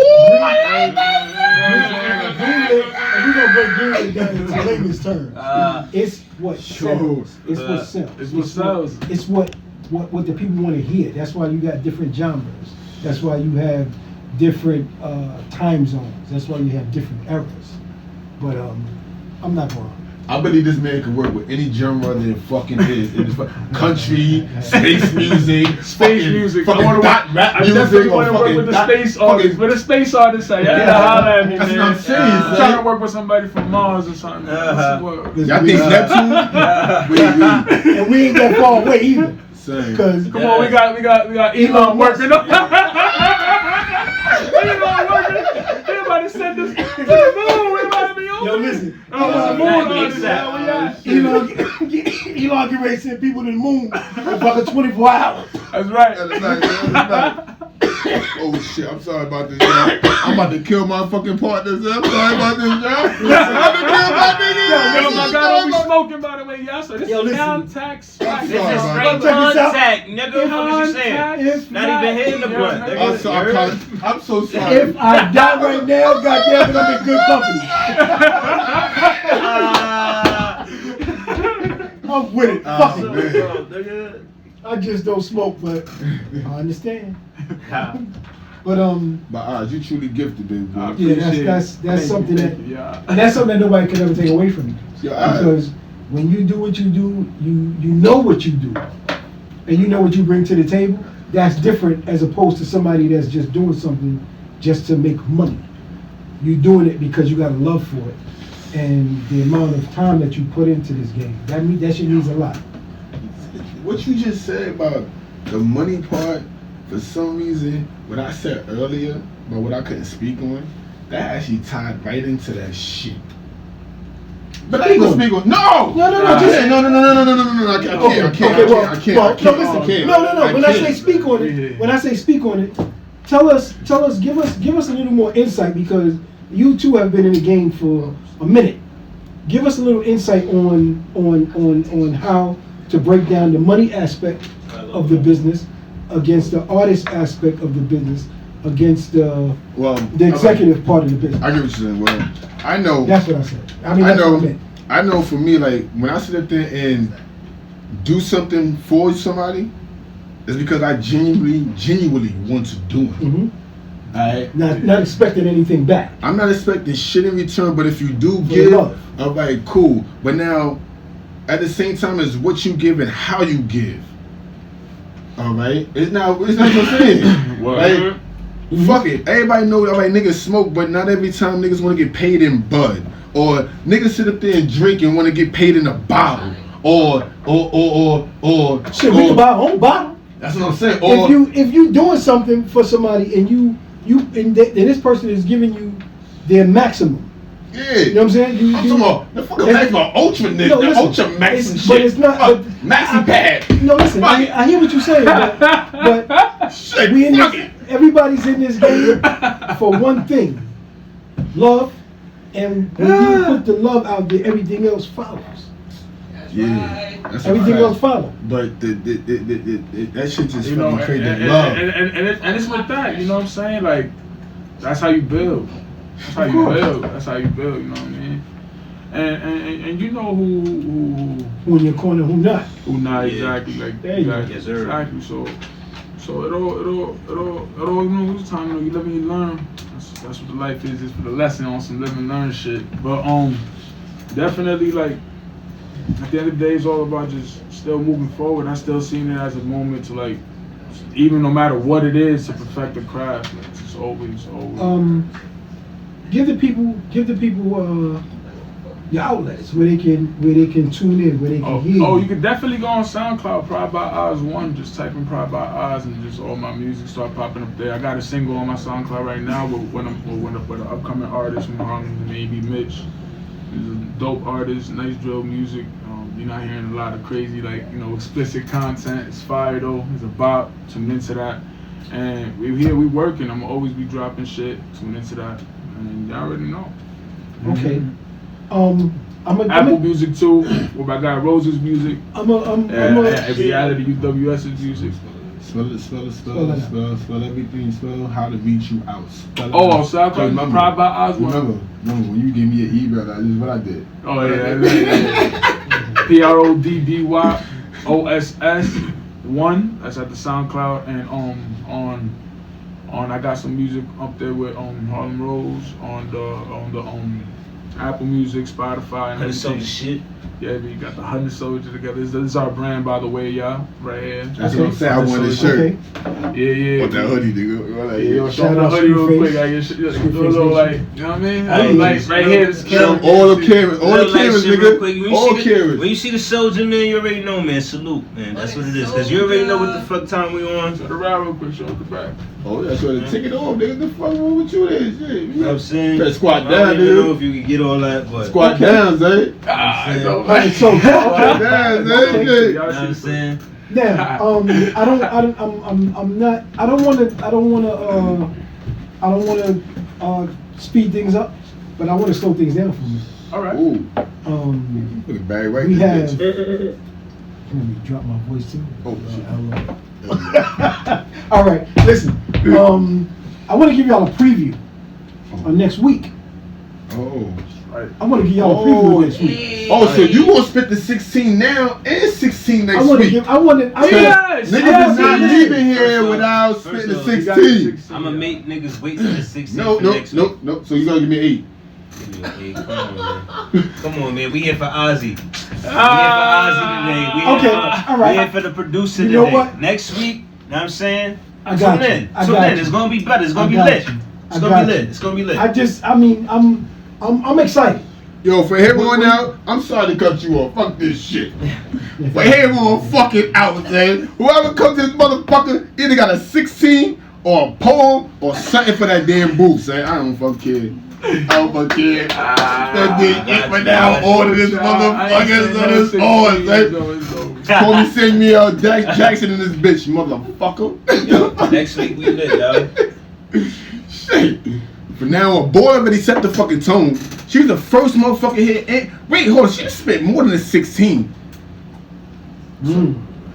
we're gonna break greenlit down into layman's terms. It's what sells. It's what sells. It's what sells. It's what the people want to hear. That's why you got different genres. That's why you have different time zones. That's why you have different eras. But I'm not going. I believe this man can work with any genre there fucking is. It is country, space music, I want to work. rap I music, definitely want to work with the space artists. With a space artist, y'all gotta holler at me, That's man. what I'm saying. I'm trying to work with somebody from Mars or something. Y'all think Neptune? And we ain't that far away either. Because come on, we got Elon working up. Elon working. Everybody send us to the moon. We about to be over. Yo, listen. Elon Elon get ready to send people to the moon in fucking 24 hours. That's right. Oh shit, I'm sorry about this, y'all. I'm about to kill my fucking partners. I'm sorry about this, y'all. I'm about to kill my niggas. Yo, my God, don't be smoking, by the way, y'all. So this is contact swag. This is straight contact, nigga. What you saying? Not even hitting the blunt. I'm so sorry. If I die right now, goddamn it, I'm in good company. I'm with it. Fuck it. I just don't smoke, but I understand. But you truly gifted, baby. Yeah, that's something that's something that nobody can ever take away from you. Because when you do what you do, you know what you do, and you know what you bring to the table. That's different as opposed to somebody that's just doing something just to make money. You're doing it because you got a love for it, and the amount of time that you put into this game. That shit means a lot. What you just said about the money part, for some reason, what I said earlier about what I couldn't speak on, that actually tied right into that shit. But I ain't gonna speak on. No. No. I can't. No. When I say speak on it, tell us, give us a little more insight, because you two have been in the game for a minute. Give us a little insight on how to break down the money aspect of the business against the artist aspect of the business against the executive part of the business. I get what you're saying. Well, I know. That's what I said. I mean, that's what I meant. I know for me, like, when I sit up there and do something for somebody, it's because I genuinely want to do it. Mm-hmm. Alright? Not expecting anything back. I'm not expecting shit in return, but if you do give, I'm like, cool. But now, at the same time, it's what you give and how you give. Alright? It's not what I'm saying. Like, fuck it. Everybody know that niggas smoke, but not every time niggas want to get paid in bud. Or niggas sit up there and drink and want to get paid in a bottle. Or shit, we can buy our own bottle. That's what I'm saying. Or if you doing something for somebody and and this person is giving you their maximum. Yeah. You know what I'm saying? I'm talking about the fucking maximum ultra nigga, no, the ultra maximum shit. But it's not maxi pad. No, listen, I hear what you're saying, but shit, everybody's in this game for one thing. Love. And when you put the love out there, everything else follows. Yeah, that's a Everything fact. else follow. But that shit just You know, fucking created and love. it's with that, you know what I'm saying? Like, that's how you build. That's how you build. That's how you build. You know what I mean? And you know Who in your corner, who not? who not Yeah. exactly like There you go. exactly, Yes, sir. exactly. So it all you know this time, you know, you live and you learn. That's what the life is for the lesson on some live and learn shit. But definitely like at the end of the day, it's all about just still moving forward. I still seen it as a moment to like, even no matter what it is, to perfect the craft. Like, it's always. Give the people your outlets where they can tune in, where they can hear Oh, you. you can definitely go on SoundCloud, Pride by Oz 1. Just type in Pride by Oz and just all my music start popping up there. I got a single on my SoundCloud right now with an upcoming artist from Harlem named E.K.G. He's a dope artist, nice drill music. You're not hearing a lot of crazy, like, you know, explicit content. It's fire though. It's a bop. Tune into that. And we working. I'm always be dropping shit. Tune into that. And y'all already know. Okay. Apple Music too. With my guy Rose's music. And Reality UWS's music. Spell everything. Spell how to reach you out. Oh, SoundCloud. Pride by Oz 1. Remember when you gave me an email, that is what I did. Oh yeah. PRODBYOSS 1. That's at the SoundCloud, and on I got some music up there with Harlem Rose on the Apple Music, Spotify, and Honey Soldier everything. shit. Yeah, we got the Honey Soldier together. This is our brand, by the way, y'all. Right here. That's what I'm saying. I want this shirt. Okay. Yeah. What that hoodie, nigga? Yeah, show Shout the out hoodie real Street quick. Face. I get do a Street little Face like, Nation. you know what I mean? Hey, Like right here, this camera. All the cameras, Little light shit real quick. nigga. All cameras. When you see the soldier, man, you already know, man. Salute, man. That's what it is. Cause you already know what the fuck time we on. Show the ride real quick. Show the back. Oh yeah, so the ticket off, nigga. The fuck wrong with you? There, shit. You know what I'm saying? Better squat I down, don't even know dude. if you can get all that, but Squat down, Zay. I know. Alright, so Squat down, Zay. Okay. Shit. you know what I'm saying? now, I don't wanna speed things up, but I wanna slow things down for you. All right. Ooh, look at Barry White. We this have. bitch. Let me drop my voice too. Oh, shit. All right, listen. I want to give y'all a preview on next week. Oh. Right. I want to give y'all a preview next week. Oh, so you gonna spit the 16 now and 16 next I want to week? give. I want to. Yes! Niggas is not yes. leaving here First without off, spitting the first off, You got the 16. 16. I'ma make niggas wait till the 16th No. for next week. So you gotta give me 8. Give me an 8. Come on, man. Come on, man. We here for Ozzy. Okay, all right. We here for the producer You know today. what? Next week, know what I'm saying? I got Tune you. in. I Tune got in. you. It's gonna be better. It's I gonna be got lit. you. It's I gonna got be you. lit. It's gonna be lit. I'm excited. Yo, for him on out, I'm sorry to cut you off. Fuck this shit. For him on fucking out, man. Whoever comes to this motherfucker either got a 16 or a poem or something for that damn booth, say. I don't fuck care. I don't fuck care. That dude get me down, order this motherfucker on his horn, say. Call me, sing me Jackson in this bitch, motherfucker. Next week we lit, y'all. Shit. From now on, boy already set the fucking tone. She was the first motherfucker here. And wait, hold on. She spent more than a 16.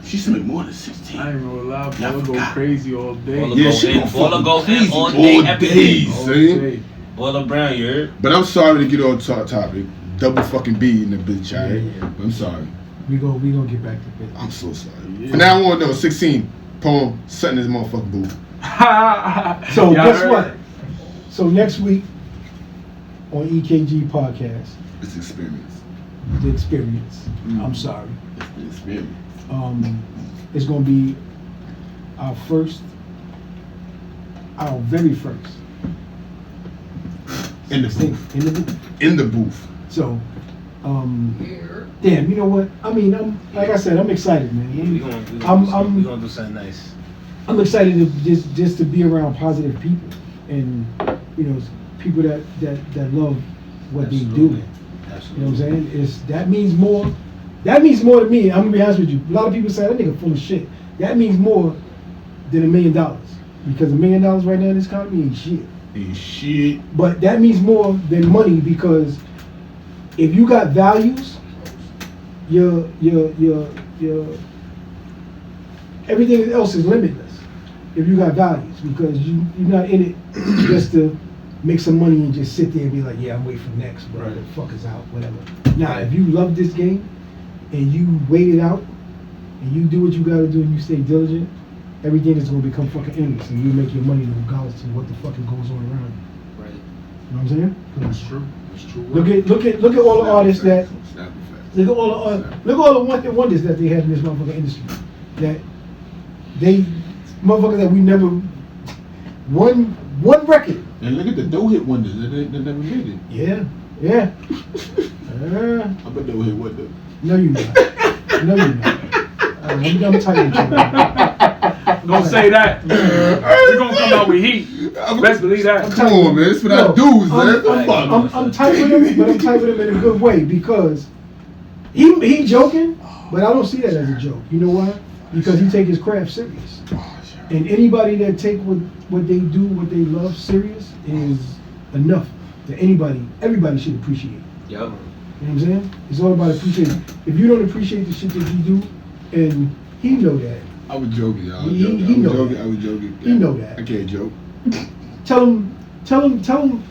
She spent more than 16. I ain't gonna lie, Yeah, I boy, go forgot. crazy all day. Baller Yeah, go she in, gonna baller fucking go in crazy all all day, every day. day. All See? day. Baller Brown, you heard? But I'm sorry to get on topic. Double fucking B in the bitch, alright? Yeah. I'm sorry. We gonna get back to business. I'm so sorry. Yeah. From now on, though, 16 poem, something in this motherfucking booth. So Y'all guess heard? what? So next week on E.K.G podcast, It's experience. the experience. Mm. I'm sorry. It's the experience. It's gonna be our very first In the thing booth. in the booth. In the booth. So, damn, you know what? I mean, like I said, I'm excited, man. Yeah, we gonna do something nice. I'm excited to just to be around positive people and people that love what they do. Absolutely. You know what I'm saying? That means more. That means more to me. I'm gonna be honest with you. A lot of people say that nigga full of shit. That means more than $1 million because $1 million right now in this economy ain't shit. Ain't shit. But that means more than money because if you got values your everything else is limitless if you got values, because you're not in it just to make some money and just sit there and be like, yeah, I'm waiting for next, bro. Right. The fuck is out, whatever. Now, if you love this game and you wait it out and you do what you gotta do and you stay diligent, everything is gonna become fucking endless and you make your money regardless of what the fuck goes on around you. Right. You know what I'm saying? That's true. That's true. Look at all the artists that Snap effect. look at all the wonders that they had in this motherfucking industry. That they motherfuckers that we never one record. And look at the no hit wonders that never made it. Yeah. I bet no hit wonder. No, you're not. No, you're not. I'm tight with you. Don't say that. We're gonna come out with heat. Best believe that. Come on, man. It's for that dudes, man. I'm tight with him, but I'm tight with him in a good way because he joking, but I don't see that as a joke. You know why? Because he take his craft serious. And anybody that take what they do, what they love serious is enough that everybody should appreciate. Yep. You know what I'm saying? It's all about appreciating. If you don't appreciate the shit that you do, and he know that. I was joking, y'all. He know that. I was joking. He know that. I can't joke. Tell him,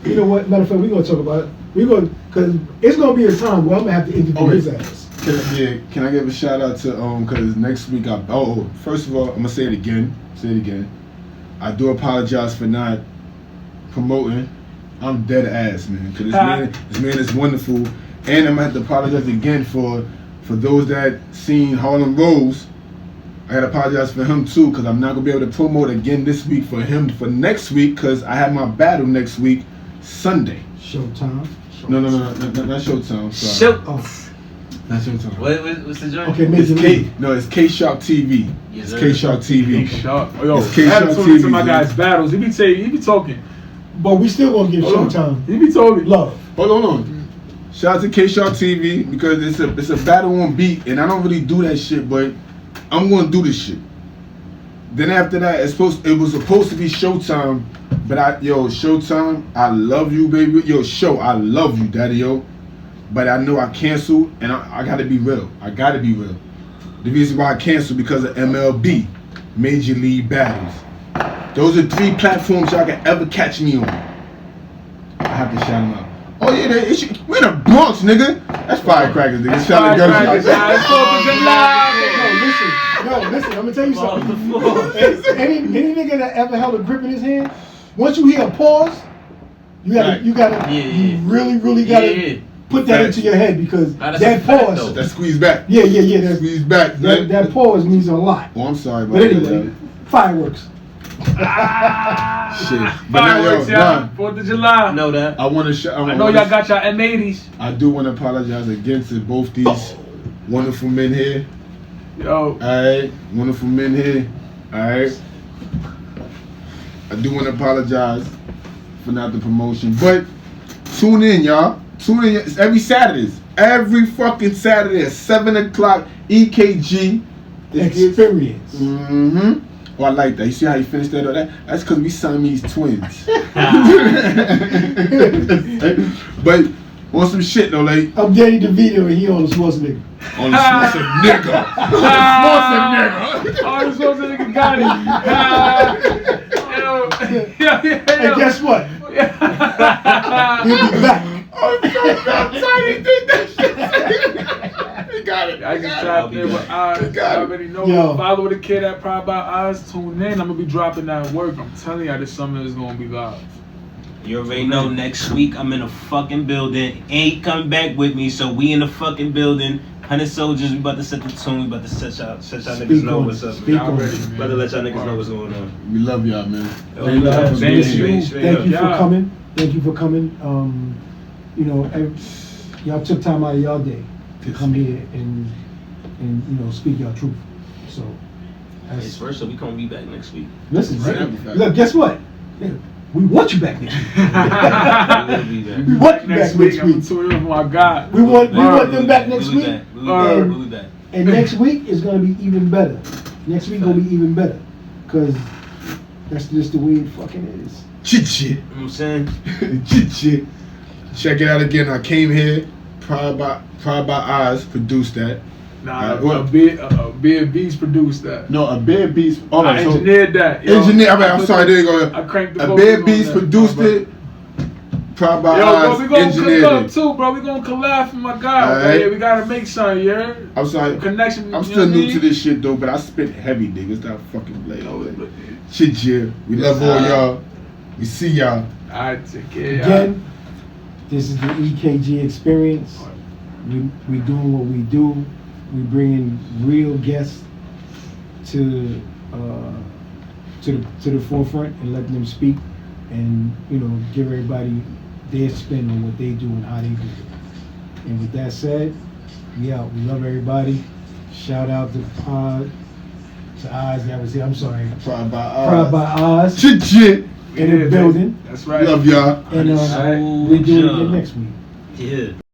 you know what, matter of fact, we're going to talk about it. Because it's going to be a time where I'm going to have to interview his ass. Can I give a shout out to, because next week first of all, I'm going to say it again. I do apologize for not promoting. I'm dead ass, man. Because this man is wonderful. And I'm going to have to apologize again for those that seen Harlem Rose. I gotta apologize for him too, because I'm not gonna be able to promote again this week for him for next week, because I have my battle next week, Sunday. Showtime. No, not Showtime. Sorry. Not Showtime. What's the joint? Okay, it's K-Sharp TV. Yes, It's sir. K-Sharp TV. K-Sharp. Yo, It's I had K-Sharp to tune into TV, my man. guy's battles. He be talking. But we still going to give Showtime He be talking. love. Hold on. Shout out to K-Sharp TV, because it's a battle on beat, and I don't really do that shit, but I'm gonna do this shit. Then after that, it was supposed to be Showtime, but Showtime, I love you, baby. I love you, daddy, yo. But I know I canceled, and I gotta be real. The reason why I canceled because of MLB, Major League Battles. Those are 3 platforms y'all can ever catch me on. I have to shout them out. Oh yeah, we're in the Bronx, nigga. That's firecrackers, nigga. Shout out No, listen, I'm gonna tell you something. Any nigga that ever held a grip in his hand, once you hear a pause, you really gotta put that into your head, because that pause, that squeeze back. Yeah. That squeeze back. That pause means a lot. Oh, I'm sorry, But anyway, fireworks. Shit. But Fireworks, y'all. 4th of July. Know that. I want to. I know y'all got y'all M80s. I do want to apologize again to both these wonderful men here. Yo. Alright, wonderful men here. Alright. I do want to apologize for not the promotion. But tune in, y'all. Tune in. It's every Saturdays. Every fucking Saturday at 7 o'clock. E.K.G. Experience. Mm-hmm. Oh, I like that. You see how you finished that? That's because we Siamese twins. But on some shit though, like I'm Danny DeVito and he on the Schwarzenegger. on the Schwarzenegger. Arnold Schwarzenegger got it. Yo. And guess what? He'll be back. I'm so Tiny did that shit. He got it. I just tapped in with Oz. I already know. Yo. Follow the kid at Proud by Oz. Tune in. I'm gonna be dropping that work. I'm telling y'all, this summer is gonna be live. You already know next week I'm in the fucking building. Ain't coming back with me, so we in the fucking building. 100 soldiers, we about to set the tune. We about to set y'all niggas know what's up. Y'all ready, man. About to let y'all niggas know what's going on. We love y'all, man. Thank you Straight for up. coming. Thank you for coming. Y'all took time out of y'all day to come here and speak your truth. So It's first, so we gonna be back next week. listen, Right. look, guess what? We want you back next week. We will be back. We want you back next week. I'm tuning in. My God. We want them back next week. We'll be back. And next week is gonna be even better. Next week gonna be even better, cause that's just the way it fucking is. Shit. You know what I'm saying? Shit. Check it out again. I came here Pride by Oz produced that. Nah, what- a Big Beast produced that. No, a Bad Beast. All I right, so engineered that. yo. engineer. I I'm put sorry. the- There you go. I cranked the A vocals Bad on Beast that, produced my brother. it. Pride by Yo, bro, Oz we gonna engineered cook up it. too, bro. We gonna collab for my guy. Alright. Okay? We gotta make something, you heard? I'm sorry. Connection. I'm you still know what I new mean? to this shit though, but I spit heavy, niggas. That fucking blade. Yo, Shit, yeah. We love all y'all. We see y'all. Alright, take care. y'all. Again, this is the EKG experience. We doing what we do. We bringing real guests to the forefront and letting them speak, and give everybody their spin on what they do and how they do it. And with that said, we out. We love everybody. Shout out to Oz. That was it. I'm sorry. Pride by Oz. Pride by Oz Shit. in the building. That's right. Love y'all. And we do it again next week. Yeah.